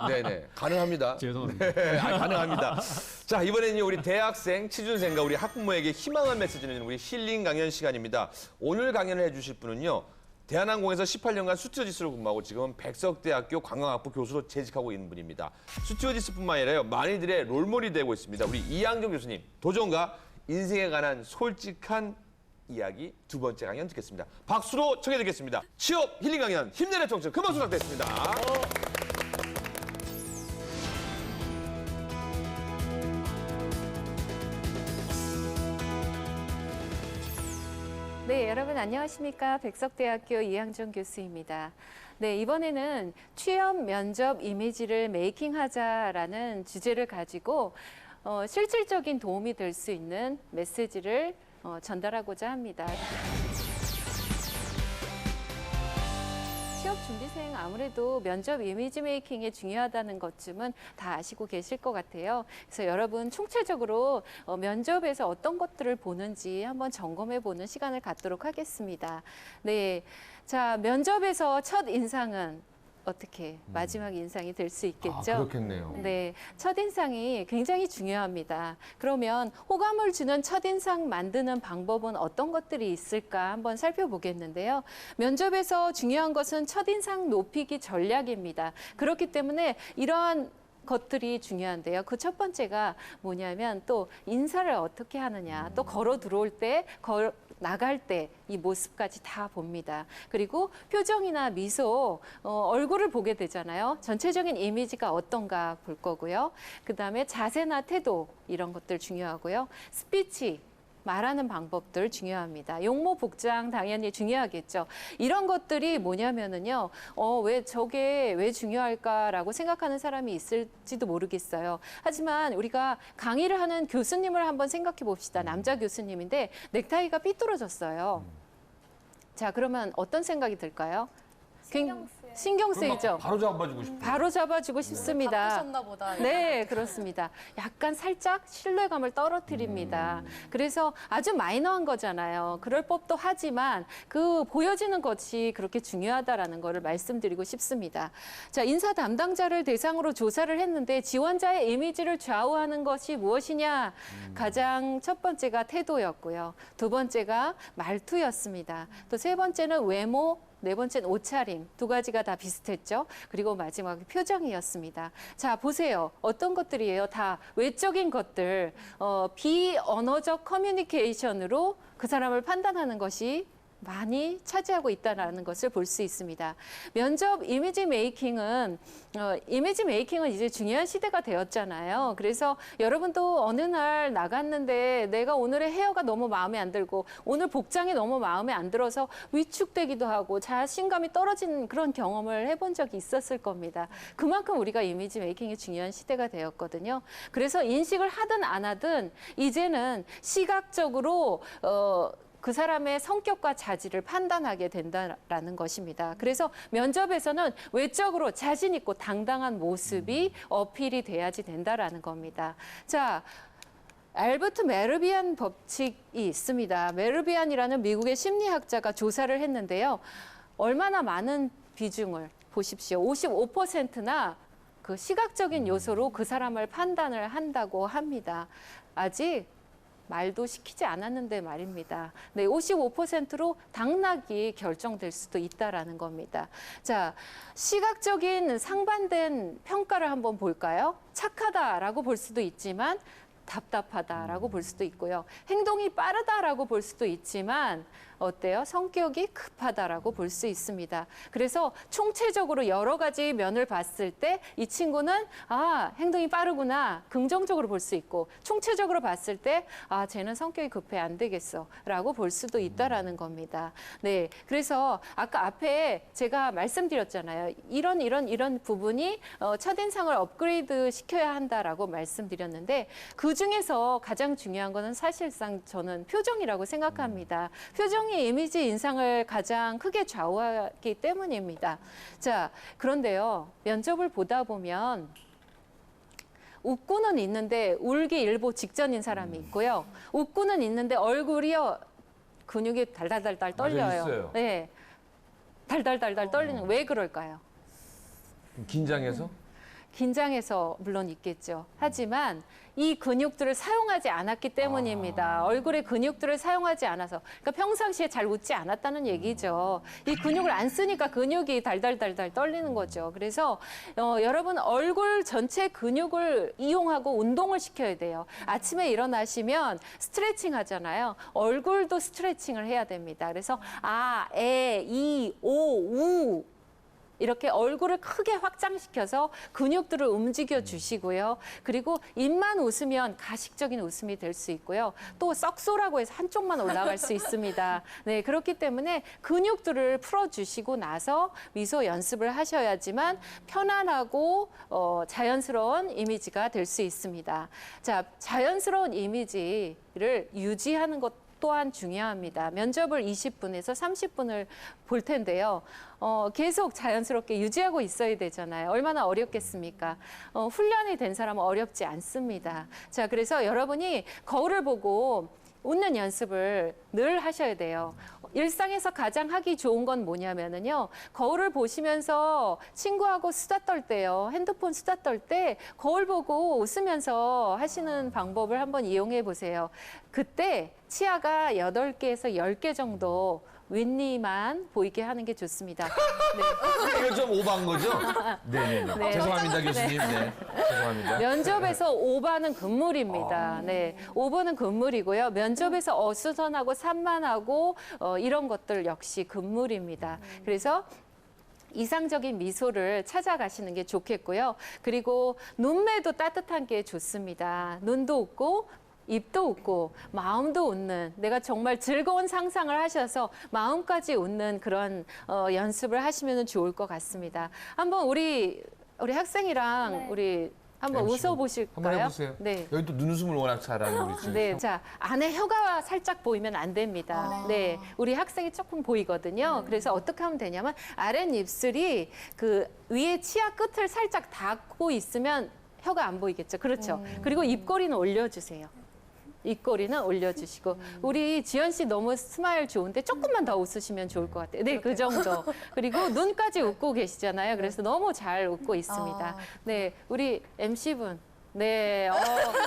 네네, 가능합니다. 죄송합니다. 네, 가능합니다. 자, 이번에는요, 우리 대학생, 취준생과 우리 학부모에게 희망을 메시지는 우리 힐링 강연 시간입니다. 오늘 강연을 해주실 분은요, 대한항공에서 18년간 스튜어디스로 근무하고 지금은 백석대학교 관광학부 교수로 재직하고 있는 분입니다. 스튜어디스뿐만 아니라요, 많이들의 롤모델이 되고 있습니다. 우리 이양정 교수님, 도전과 인생에 관한 솔직한 이야기 두 번째 강연 듣겠습니다. 박수로 청해드리겠습니다. 취업 힐링 강연 힘내는 청춘 금방 수락됐습니다. 네, 여러분 안녕하십니까? 백석대학교 이양정 교수입니다. 네, 이번에는 취업 면접 이미지를 메이킹하자라는 주제를 가지고 실질적인 도움이 될 수 있는 메시지를 전달하고자 합니다. 취업 준비생 아무래도 면접 이미지 메이킹이 중요하다는 것쯤은 다 아시고 계실 것 같아요. 그래서 여러분 총체적으로 면접에서 어떤 것들을 보는지 한번 점검해 보는 시간을 갖도록 하겠습니다. 네, 자 면접에서 첫 인상은 어떻게 마지막 인상이 될 수 있겠죠? 그렇겠네요. 네, 첫인상이 굉장히 중요합니다. 그러면 호감을 주는 첫인상 만드는 방법은 어떤 것들이 있을까 한번 살펴보겠는데요. 면접에서 중요한 것은 첫인상 높이기 전략입니다. 그렇기 때문에 이러한 것들이 중요한데요. 그 첫 번째가 뭐냐면 또 인사를 어떻게 하느냐, 또 걸어 들어올 때 나갈 때 이 모습까지 다 봅니다. 그리고 표정이나 미소, 얼굴을 보게 되잖아요. 전체적인 이미지가 어떤가 볼 거고요. 그다음에 자세나 태도 이런 것들 중요하고요. 스피치, 말하는 방법들 중요합니다. 용모, 복장 당연히 중요하겠죠. 이런 것들이 뭐냐면은요, 왜 저게 왜 중요할까라고 생각하는 사람이 있을지도 모르겠어요. 하지만 우리가 강의를 하는 교수님을 한번 생각해 봅시다. 남자 교수님인데 넥타이가 삐뚤어졌어요. 자, 그러면 어떤 생각이 들까요? 신경 쓰이죠. 바로 잡아주고 싶어요. 바로 잡아주고 싶습니다. 바쁘셨나 보다. 네, 그렇습니다. 약간 살짝 신뢰감을 떨어뜨립니다. 그래서 아주 마이너한 거잖아요. 그럴 법도 하지만 그 보여지는 것이 그렇게 중요하다라는 거를 말씀드리고 싶습니다. 자, 인사 담당자를 대상으로 조사를 했는데 지원자의 이미지를 좌우하는 것이 무엇이냐? 가장 첫 번째가 태도였고요. 두 번째가 말투였습니다. 또 세 번째는 외모, 네 번째는 옷차림, 두 가지가 다 비슷했죠. 그리고 마지막에 표정이었습니다. 자, 보세요. 어떤 것들이에요? 다 외적인 것들, 비언어적 커뮤니케이션으로 그 사람을 판단하는 것이 많이 차지하고 있다는 것을 볼 수 있습니다. 면접 이미지 메이킹은 이제 중요한 시대가 되었잖아요. 그래서 여러분도 어느 날 나갔는데 내가 오늘의 헤어가 너무 마음에 안 들고 오늘 복장이 너무 마음에 안 들어서 위축되기도 하고 자신감이 떨어지는 그런 경험을 해본 적이 있었을 겁니다. 그만큼 우리가 이미지 메이킹이 중요한 시대가 되었거든요. 그래서 인식을 하든 안 하든 이제는 시각적으로 그 사람의 성격과 자질을 판단하게 된다라는 것입니다. 그래서 면접에서는 외적으로 자신 있고 당당한 모습이 어필이 돼야지 된다라는 겁니다. 자, 알버트 메르비안 법칙이 있습니다. 메르비안이라는 미국의 심리학자가 조사를 했는데요. 얼마나 많은 비중을 보십시오. 55%나 그 시각적인 요소로 그 사람을 판단을 한다고 합니다. 아직 말도 시키지 않았는데 말입니다. 네, 55%로 당락이 결정될 수도 있다라는 겁니다. 자, 시각적인 상반된 평가를 한번 볼까요? 착하다라고 볼 수도 있지만 답답하다라고 볼 수도 있고요. 행동이 빠르다라고 볼 수도 있지만 어때요? 성격이 급하다라고 볼 수 있습니다. 그래서 총체적으로 여러 가지 면을 봤을 때 이 친구는 행동이 빠르구나 긍정적으로 볼 수 있고 총체적으로 봤을 때 쟤는 성격이 급해 안 되겠어라고 볼 수도 있다라는 겁니다. 네, 그래서 아까 앞에 제가 말씀드렸잖아요. 이런 부분이 첫인상을 업그레이드 시켜야 한다라고 말씀드렸는데 그 중에서 가장 중요한 거는 사실상 저는 표정이라고 생각합니다. 표정이 이미지 인상을 가장 크게 좌우하기 때문입니다. 자, 그런데요. 면접을 보다 보면 웃고는 있는데 울기 일보 직전인 사람이 있고요. 웃고는 있는데 얼굴이요. 근육이 달달달달 떨려요. 있어요. 네. 달달달달 떨리는 왜 그럴까요? 긴장해서? 긴장해서 물론 있겠죠. 하지만 이 근육들을 사용하지 않았기 때문입니다. 얼굴의 근육들을 사용하지 않아서. 그러니까 평상시에 잘 웃지 않았다는 얘기죠. 이 근육을 안 쓰니까 근육이 달달달달 떨리는 거죠. 그래서 여러분 얼굴 전체 근육을 이용하고 운동을 시켜야 돼요. 아침에 일어나시면 스트레칭 하잖아요. 얼굴도 스트레칭을 해야 됩니다. 그래서 에, 이, 오, 우. 이렇게 얼굴을 크게 확장시켜서 근육들을 움직여 주시고요. 그리고 입만 웃으면 가식적인 웃음이 될 수 있고요. 또 썩소라고 해서 한쪽만 올라갈 수 있습니다. 네, 그렇기 때문에 근육들을 풀어주시고 나서 미소 연습을 하셔야지만 편안하고 자연스러운 이미지가 될 수 있습니다. 자, 자연스러운 이미지를 유지하는 것 또한 중요합니다. 면접을 20분에서 30분을 볼 텐데요. 계속 자연스럽게 유지하고 있어야 되잖아요. 얼마나 어렵겠습니까? 훈련이 된 사람은 어렵지 않습니다. 자, 그래서 여러분이 거울을 보고 웃는 연습을 늘 하셔야 돼요. 일상에서 가장 하기 좋은 건 뭐냐면요. 거울을 보시면서 친구하고 수다 떨 때요. 핸드폰 수다 떨 때 거울 보고 웃으면서 하시는 방법을 한번 이용해 보세요. 그때 치아가 8개에서 10개 정도 윗니만 보이게 하는 게 좋습니다. 이거 좀 오버한 거죠? 네네네. 네. 죄송합니다, 교수님. 네. 죄송합니다. 면접에서 오버는 금물입니다. 네, 오버는 금물이고요. 면접에서 어수선하고 산만하고 이런 것들 역시 금물입니다. 그래서 이상적인 미소를 찾아가시는 게 좋겠고요. 그리고 눈매도 따뜻한 게 좋습니다. 눈도 웃고 입도 웃고 마음도 웃는, 내가 정말 즐거운 상상을 하셔서 마음까지 웃는 그런 연습을 하시면 좋을 것 같습니다. 한번 우리 학생이랑 네. 우리 한번 MC. 웃어보실까요? 한번 해보세요. 네. 여기 또 눈웃음을 워낙 잘하는 우리 지금. 네, 자, 안에 혀가 살짝 보이면 안 됩니다. 네, 우리 학생이 조금 보이거든요. 그래서 어떻게 하면 되냐면 아랫입술이 그 위에 치아 끝을 살짝 닫고 있으면 혀가 안 보이겠죠. 그렇죠. 그리고 입꼬리는 올려주세요. 입꼬리는 올려주시고 우리 지연 씨 너무 스마일 좋은데 조금만 더 웃으시면 좋을 것 같아요. 네, 그 정도. 그리고 눈까지 웃고 계시잖아요. 그래서 너무 잘 웃고 있습니다. 네, 우리 MC분. 네,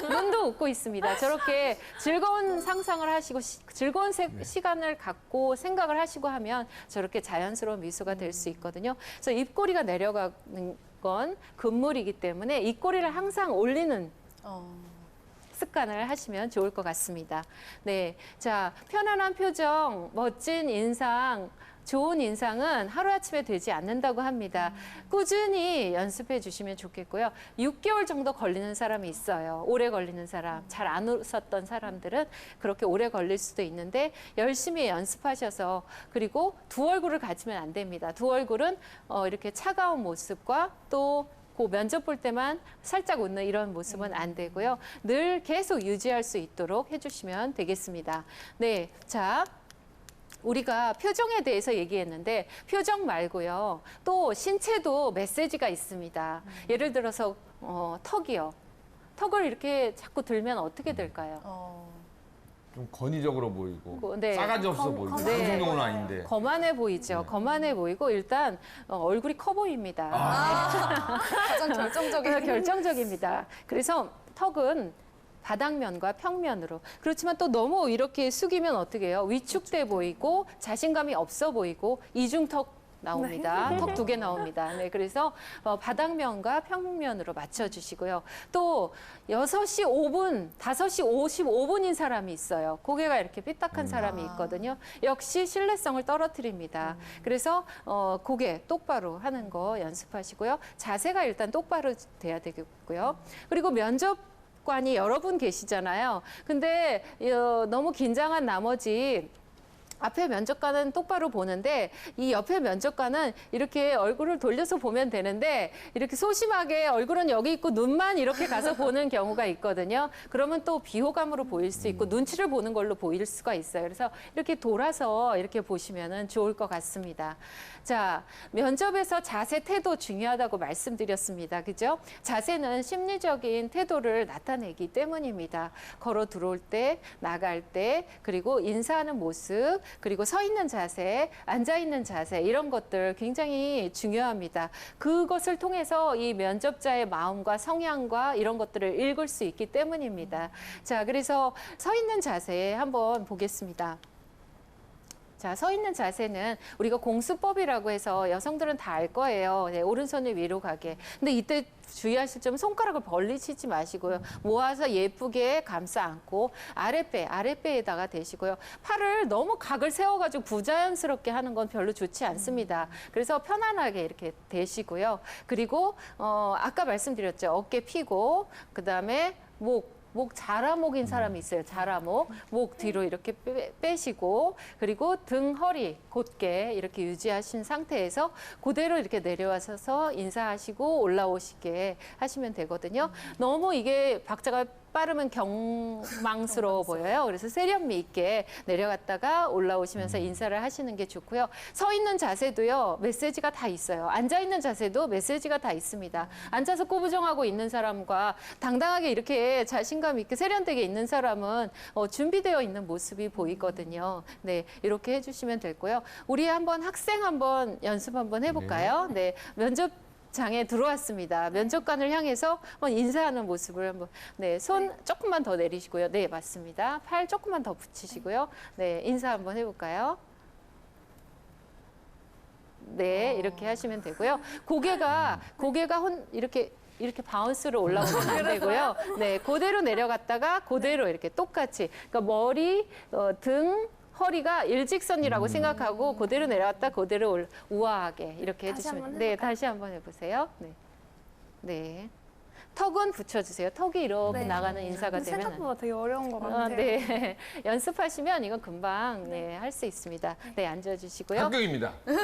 눈도 웃고 있습니다. 저렇게 즐거운 상상을 하시고 즐거운 시간을 갖고 생각을 하시고 하면 저렇게 자연스러운 미소가 될 수 있거든요. 그래서 입꼬리가 내려가는 건 금물이기 때문에 입꼬리를 항상 올리는 습관을 하시면 좋을 것 같습니다. 네, 자, 편안한 표정, 멋진 인상, 좋은 인상은 하루아침에 되지 않는다고 합니다. 꾸준히 연습해 주시면 좋겠고요. 6개월 정도 걸리는 사람이 있어요. 오래 걸리는 사람, 잘 안 웃었던 사람들은 그렇게 오래 걸릴 수도 있는데 열심히 연습하셔서, 그리고 두 얼굴을 가지면 안 됩니다. 두 얼굴은 이렇게 차가운 모습과 또 그 면접 볼 때만 살짝 웃는 이런 모습은 안 되고요. 늘 계속 유지할 수 있도록 해주시면 되겠습니다. 네, 자. 우리가 표정에 대해서 얘기했는데 표정 말고요. 또 신체도 메시지가 있습니다. 예를 들어서 턱이요. 턱을 이렇게 자꾸 들면 어떻게 될까요? 좀 권위적으로 보이고 네. 싸가지 없어 보이고 그 네. 정도는 아닌데. 거만해 보이죠. 거만해 보이고 일단 얼굴이 커 보입니다. 가장 결정적인. 결정적입니다. 그래서 턱은 바닥면과 평면으로. 그렇지만 또 너무 이렇게 숙이면 어떻게 해요? 위축돼 보이고 자신감이 없어 보이고 이중턱 나옵니다. 턱 2개 나옵니다. 네, 그래서 바닥면과 평면으로 맞춰주시고요. 또 6시 5분, 5시 55분인 사람이 있어요. 고개가 이렇게 삐딱한 사람이 있거든요. 역시 신뢰성을 떨어뜨립니다. 그래서 고개 똑바로 하는 거 연습하시고요. 자세가 일단 똑바로 돼야 되겠고요. 그리고 면접관이 여러 분 계시잖아요. 근데 너무 긴장한 나머지 앞에 면접관은 똑바로 보는데 이 옆에 면접관은 이렇게 얼굴을 돌려서 보면 되는데 이렇게 소심하게 얼굴은 여기 있고 눈만 이렇게 가서 보는 경우가 있거든요. 그러면 또 비호감으로 보일 수 있고 눈치를 보는 걸로 보일 수가 있어요. 그래서 이렇게 돌아서 이렇게 보시면 좋을 것 같습니다. 자, 면접에서 자세, 태도 중요하다고 말씀드렸습니다. 그죠? 자세는 심리적인 태도를 나타내기 때문입니다. 걸어 들어올 때, 나갈 때, 그리고 인사하는 모습, 그리고 서 있는 자세, 앉아 있는 자세, 이런 것들 굉장히 중요합니다. 그것을 통해서 이 면접자의 마음과 성향과 이런 것들을 읽을 수 있기 때문입니다. 자, 그래서 서 있는 자세 한번 보겠습니다. 자, 서 있는 자세는 우리가 공수법이라고 해서 여성들은 다 알 거예요. 네, 오른손을 위로 가게. 근데 이때 주의하실 점은 손가락을 벌리시지 마시고요. 모아서 예쁘게 감싸 안고 아랫배에다가 대시고요. 팔을 너무 각을 세워가지고 부자연스럽게 하는 건 별로 좋지 않습니다. 그래서 편안하게 이렇게 대시고요. 그리고 아까 말씀드렸죠. 어깨 펴고 그다음에 목 자라목인 사람이 있어요. 자라목. 목 뒤로 이렇게 빼시고 그리고 등, 허리 곧게 이렇게 유지하신 상태에서 그대로 이렇게 내려와서 인사하시고 올라오시게 하시면 되거든요. 너무 이게 박자가 빠르면 경망스러워 보여요. 그래서 세련미 있게 내려갔다가 올라오시면서 인사를 하시는 게 좋고요. 서 있는 자세도요. 메시지가 다 있어요. 앉아 있는 자세도 메시지가 다 있습니다. 앉아서 꼬부정하고 있는 사람과 당당하게 이렇게 자신감 있게 세련되게 있는 사람은 준비되어 있는 모습이 보이거든요. 네, 이렇게 해주시면 되고요. 우리 학생 한번 연습 한번 해볼까요? 네, 면접장에 들어왔습니다. 면접관을 향해서 한번 인사하는 모습을 한번, 네, 손 조금만 더 내리시고요. 네, 맞습니다. 팔 조금만 더 붙이시고요. 네, 인사 한번 해볼까요? 네, 이렇게 하시면 되고요. 고개가 이렇게 바운스로 올라오면 안 되고요. 네, 그대로 내려갔다가 그대로 이렇게 똑같이. 그러니까 머리, 등, 허리가 일직선이라고 생각하고 그대로 내려갔다 그대로 우아하게 이렇게 다시 해주시면. 한번 네, 해볼까요? 다시 한번 해보세요. 네. 네. 턱은 붙여주세요. 턱이 이렇게 네. 나가는 인사가 되면. 생각보다 되게 어려운 것 같아요. 네. 연습하시면 이건 금방 네, 할 수 있습니다. 네, 앉아주시고요. 합격입니다. 네.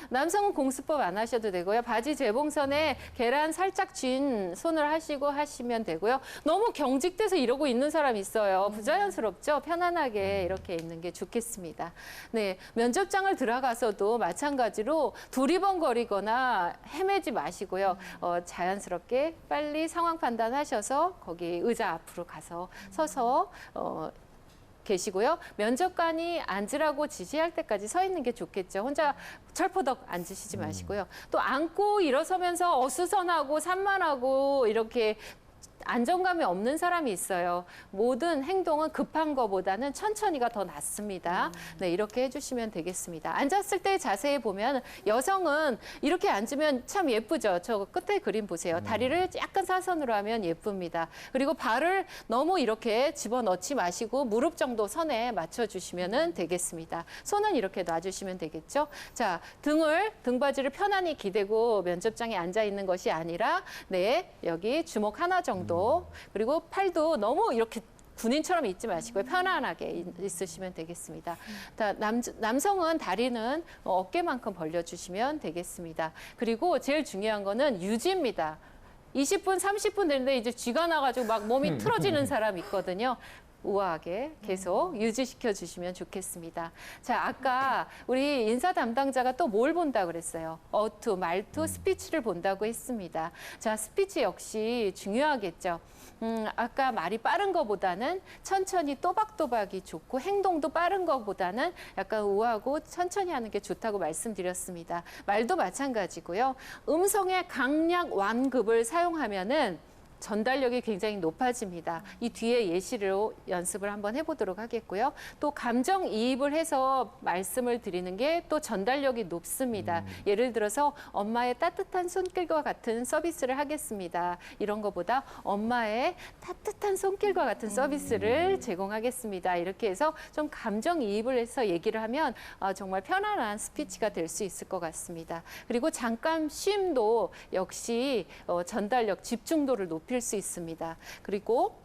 남성은 공수법 안 하셔도 되고요. 바지 재봉선에 계란 살짝 쥔 손을 하시고 하시면 되고요. 너무 경직돼서 이러고 있는 사람 있어요. 부자연스럽죠? 편안하게 이렇게 있는 게 좋겠습니다. 네, 면접장을 들어가서도 마찬가지로 두리번거리거나 헤매지 마시고요. 자연스럽게 빨리 상황 판단하셔서 거기 의자 앞으로 가서 서서 계시고요. 면접관이 앉으라고 지시할 때까지 서 있는 게 좋겠죠. 혼자 철포덕 앉으시지 마시고요. 또 앉고 일어서면서 어수선하고 산만하고 이렇게 안정감이 없는 사람이 있어요. 모든 행동은 급한 것보다는 천천히가 더 낫습니다. 네, 이렇게 해주시면 되겠습니다. 앉았을 때 자세히 보면 여성은 이렇게 앉으면 참 예쁘죠. 저 끝에 그림 보세요. 다리를 약간 사선으로 하면 예쁩니다. 그리고 발을 너무 이렇게 집어넣지 마시고 무릎 정도 선에 맞춰주시면 되겠습니다. 손은 이렇게 놔주시면 되겠죠. 자, 등받이를 편안히 기대고 면접장에 앉아 있는 것이 아니라 네, 여기 주먹 하나 정도 그리고 팔도 너무 이렇게 군인처럼 있지 마시고요. 편안하게 있으시면 되겠습니다. 남성은 다리는 어깨만큼 벌려주시면 되겠습니다. 그리고 제일 중요한 거는 유지입니다. 20분, 30분 되는데 이제 쥐가 나가지고 막 몸이 틀어지는 사람 있거든요. 우아하게 계속 유지시켜 주시면 좋겠습니다. 자, 아까 우리 인사 담당자가 또 뭘 본다 그랬어요? 어투, 말투, 스피치를 본다고 했습니다. 자, 스피치 역시 중요하겠죠. 아까 말이 빠른 것보다는 천천히 또박또박이 좋고 행동도 빠른 것보다는 약간 우아하고 천천히 하는 게 좋다고 말씀드렸습니다. 말도 마찬가지고요. 음성의 강약 완급을 사용하면은 전달력이 굉장히 높아집니다. 이 뒤에 예시로 연습을 한번 해보도록 하겠고요. 또 감정이입을 해서 말씀을 드리는 게 또 전달력이 높습니다. 예를 들어서 엄마의 따뜻한 손길과 같은 서비스를 하겠습니다. 이런 것보다 엄마의 따뜻한 손길과 같은 서비스를 제공하겠습니다. 이렇게 해서 좀 감정이입을 해서 얘기를 하면 정말 편안한 스피치가 될 수 있을 것 같습니다. 그리고 잠깐 쉼도 역시 전달력, 집중도를 높일 수 있습니다. 그리고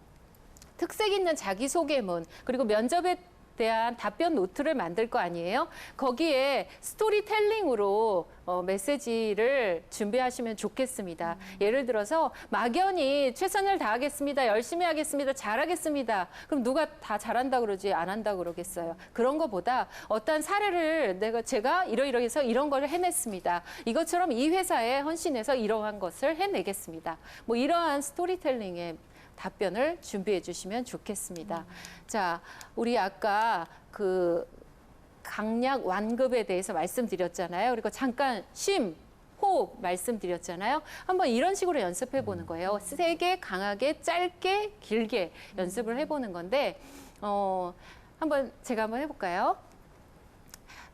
특색 있는 자기소개문, 그리고 면접에 대한 답변 노트를 만들 거 아니에요? 거기에 스토리텔링으로 메시지를 준비하시면 좋겠습니다. 예를 들어서 막연히 최선을 다하겠습니다. 열심히 하겠습니다. 잘하겠습니다. 그럼 누가 다 잘한다 그러지 안 한다 그러겠어요. 그런 것보다 어떤 사례를 제가 이러이러해서 이런 걸 해냈습니다. 이것처럼 이 회사에 헌신해서 이러한 것을 해내겠습니다. 뭐 이러한 스토리텔링에 답변을 준비해 주시면 좋겠습니다. 자, 우리 아까 그 강약 완급에 대해서 말씀드렸잖아요. 그리고 잠깐 쉼, 호흡 말씀드렸잖아요. 한번 이런 식으로 연습해 보는 거예요. 세게, 강하게, 짧게, 길게 연습을 해보는 건데 제가 한번 해볼까요?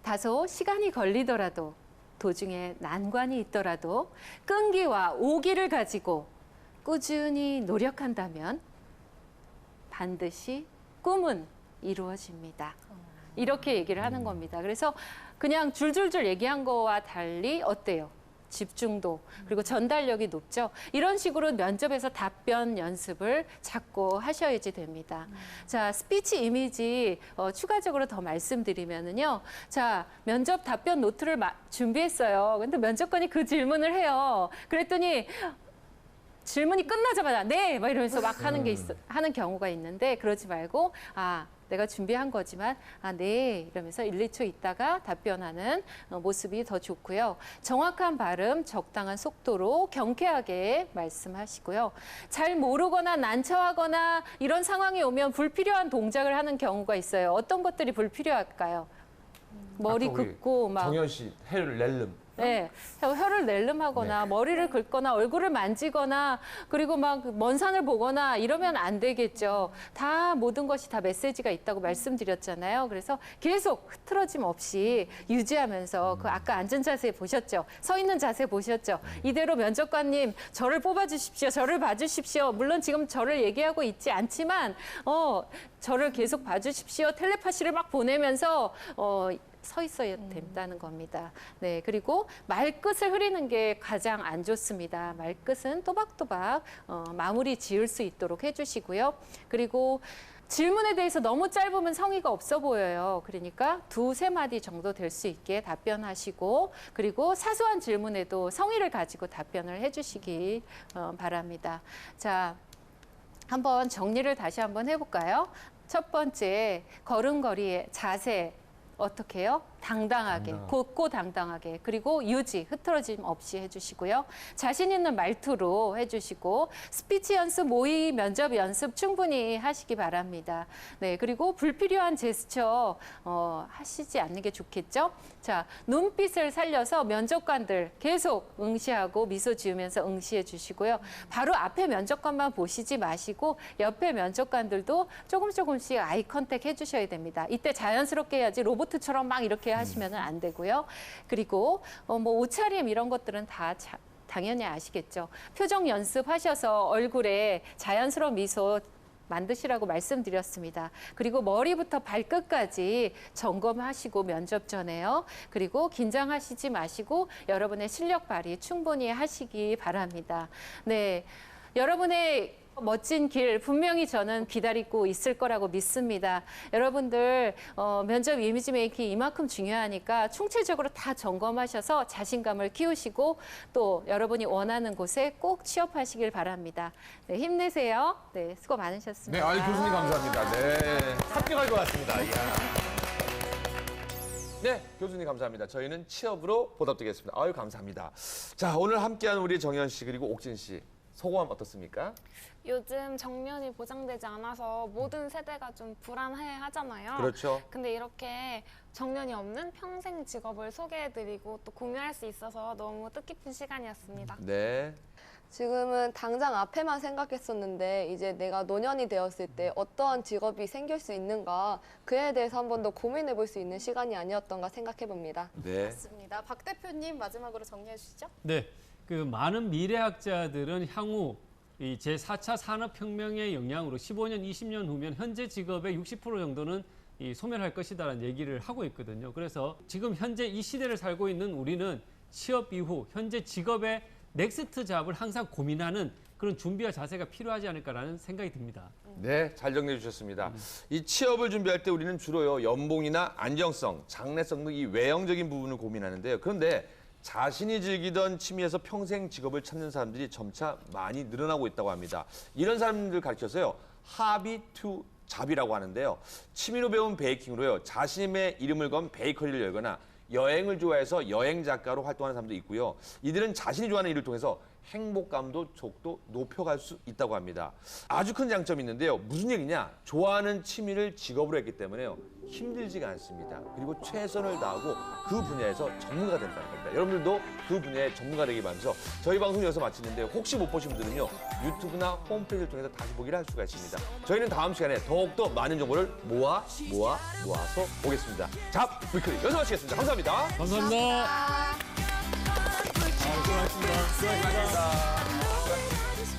다소 시간이 걸리더라도 도중에 난관이 있더라도 끈기와 오기를 가지고 꾸준히 노력한다면 반드시 꿈은 이루어집니다. 이렇게 얘기를 하는 겁니다. 그래서 그냥 줄줄줄 얘기한 거와 달리 어때요? 집중도 그리고 전달력이 높죠. 이런 식으로 면접에서 답변 연습을 자꾸 하셔야지 됩니다. 자, 스피치 이미지 추가적으로 더 말씀드리면은요. 자, 면접 답변 노트를 준비했어요. 근데 면접관이 그 질문을 해요. 그랬더니 질문이 끝나자마자 네! 막 이러면서 막 하는 경우가 있는데 그러지 말고 내가 준비한 거지만 네 이러면서 1, 2초 있다가 답변하는 모습이 더 좋고요. 정확한 발음, 적당한 속도로 경쾌하게 말씀하시고요. 잘 모르거나 난처하거나 이런 상황이 오면 불필요한 동작을 하는 경우가 있어요. 어떤 것들이 불필요할까요? 머리 긋고 막 정현 씨 헤를 낼름. 네, 혀를 낼름하거나 머리를 긁거나 얼굴을 만지거나 그리고 막 먼 산을 보거나 이러면 안 되겠죠. 다 모든 것이 다 메시지가 있다고 말씀드렸잖아요. 그래서 계속 흐트러짐 없이 유지하면서 그 아까 앉은 자세 보셨죠? 서 있는 자세 보셨죠? 이대로 면접관님 저를 뽑아주십시오. 저를 봐주십시오. 물론 지금 저를 얘기하고 있지 않지만 저를 계속 봐주십시오. 텔레파시를 막 보내면서 서 있어야 된다는 겁니다. 네, 그리고 말끝을 흐리는 게 가장 안 좋습니다. 말끝은 또박또박 마무리 지을 수 있도록 해주시고요. 그리고 질문에 대해서 너무 짧으면 성의가 없어 보여요. 그러니까 2-3마디 정도 될 수 있게 답변하시고 그리고 사소한 질문에도 성의를 가지고 답변을 해주시기 바랍니다. 자, 한번 정리를 다시 한번 해볼까요? 첫 번째, 걸음걸이의 자세. 어떻게 해요? 당당하게, 곧고 당당하게, 그리고 유지, 흐트러짐 없이 해주시고요. 자신 있는 말투로 해주시고 스피치 연습, 모의 면접 연습 충분히 하시기 바랍니다. 네, 그리고 불필요한 제스처 하시지 않는 게 좋겠죠? 자, 눈빛을 살려서 면접관들 계속 응시하고 미소 지으면서 응시해 주시고요. 바로 앞에 면접관만 보시지 마시고 옆에 면접관들도 조금씩 아이 컨택 해주셔야 됩니다. 이때 자연스럽게 해야지 로봇처럼 막 이렇게 하시면 안 되고요. 그리고 뭐 옷차림 이런 것들은 다 당연히 아시겠죠. 표정 연습하셔서 얼굴에 자연스러운 미소 만드시라고 말씀드렸습니다. 그리고 머리부터 발끝까지 점검하시고 면접 전에요. 그리고 긴장하시지 마시고 여러분의 실력 발휘 충분히 하시기 바랍니다. 네, 여러분의 멋진 길 분명히 저는 기다리고 있을 거라고 믿습니다. 여러분들 면접 이미지 메이킹 이만큼 중요하니까 총체적으로 다 점검하셔서 자신감을 키우시고 또 여러분이 원하는 곳에 꼭 취업하시길 바랍니다. 네, 힘내세요. 네, 수고 많으셨습니다. 네, 교수님 감사합니다. 네, 합격할 것 같습니다. 이야. 네, 교수님 감사합니다. 저희는 취업으로 보답드리겠습니다. 아유, 감사합니다. 자, 오늘 함께한 우리 정연 씨 그리고 옥진 씨 소감 어떻습니까? 요즘 정년이 보장되지 않아서 모든 세대가 좀 불안해 하잖아요. 그렇죠. 근데 이렇게 정년이 없는 평생 직업을 소개해드리고 또 공유할 수 있어서 너무 뜻깊은 시간이었습니다. 네. 지금은 당장 앞에만 생각했었는데 이제 내가 노년이 되었을 때 어떠한 직업이 생길 수 있는가 그에 대해서 한 번 더 고민해 볼 수 있는 시간이 아니었던가 생각해 봅니다. 네. 맞습니다. 박 대표님 마지막으로 정리해 주시죠. 네, 그 많은 미래학자들은 향후 이 제4차 산업혁명의 영향으로 15년, 20년 후면 현재 직업의 60% 정도는 소멸할 것이다라는 얘기를 하고 있거든요. 그래서 지금 현재 이 시대를 살고 있는 우리는 취업 이후 현재 직업의 넥스트 잡을 항상 고민하는 그런 준비와 자세가 필요하지 않을까라는 생각이 듭니다. 네, 잘 정리해 주셨습니다. 이 취업을 준비할 때 우리는 주로요 연봉이나 안정성, 장래성 등 이 외형적인 부분을 고민하는데요. 그런데 자신이 즐기던 취미에서 평생 직업을 찾는 사람들이 점차 많이 늘어나고 있다고 합니다. 이런 사람들 가르쳐서요 하비 투 잡이라고 하는데요. 취미로 배운 베이킹으로요 자신의 이름을 건 베이커리를 열거나 여행을 좋아해서 여행 작가로 활동하는 사람도 있고요. 이들은 자신이 좋아하는 일을 통해서 행복감도 족도 높여갈 수 있다고 합니다. 아주 큰 장점이 있는데요. 무슨 얘기냐? 좋아하는 취미를 직업으로 했기 때문에요. 힘들지가 않습니다. 그리고 최선을 다하고 그 분야에서 전문가가 된다는 겁니다. 여러분들도 그 분야의 전문가 되기 바라면서 저희 방송 여기서 마치는데 혹시 못 보신 분들은요. 유튜브나 홈페이지를 통해서 다시 보기를 할 수가 있습니다. 저희는 다음 시간에 더욱더 많은 정보를 모아서 오겠습니다. 잡 위클리 여기서 마치겠습니다. 감사합니다. 감사합니다. 수고하셨습니다.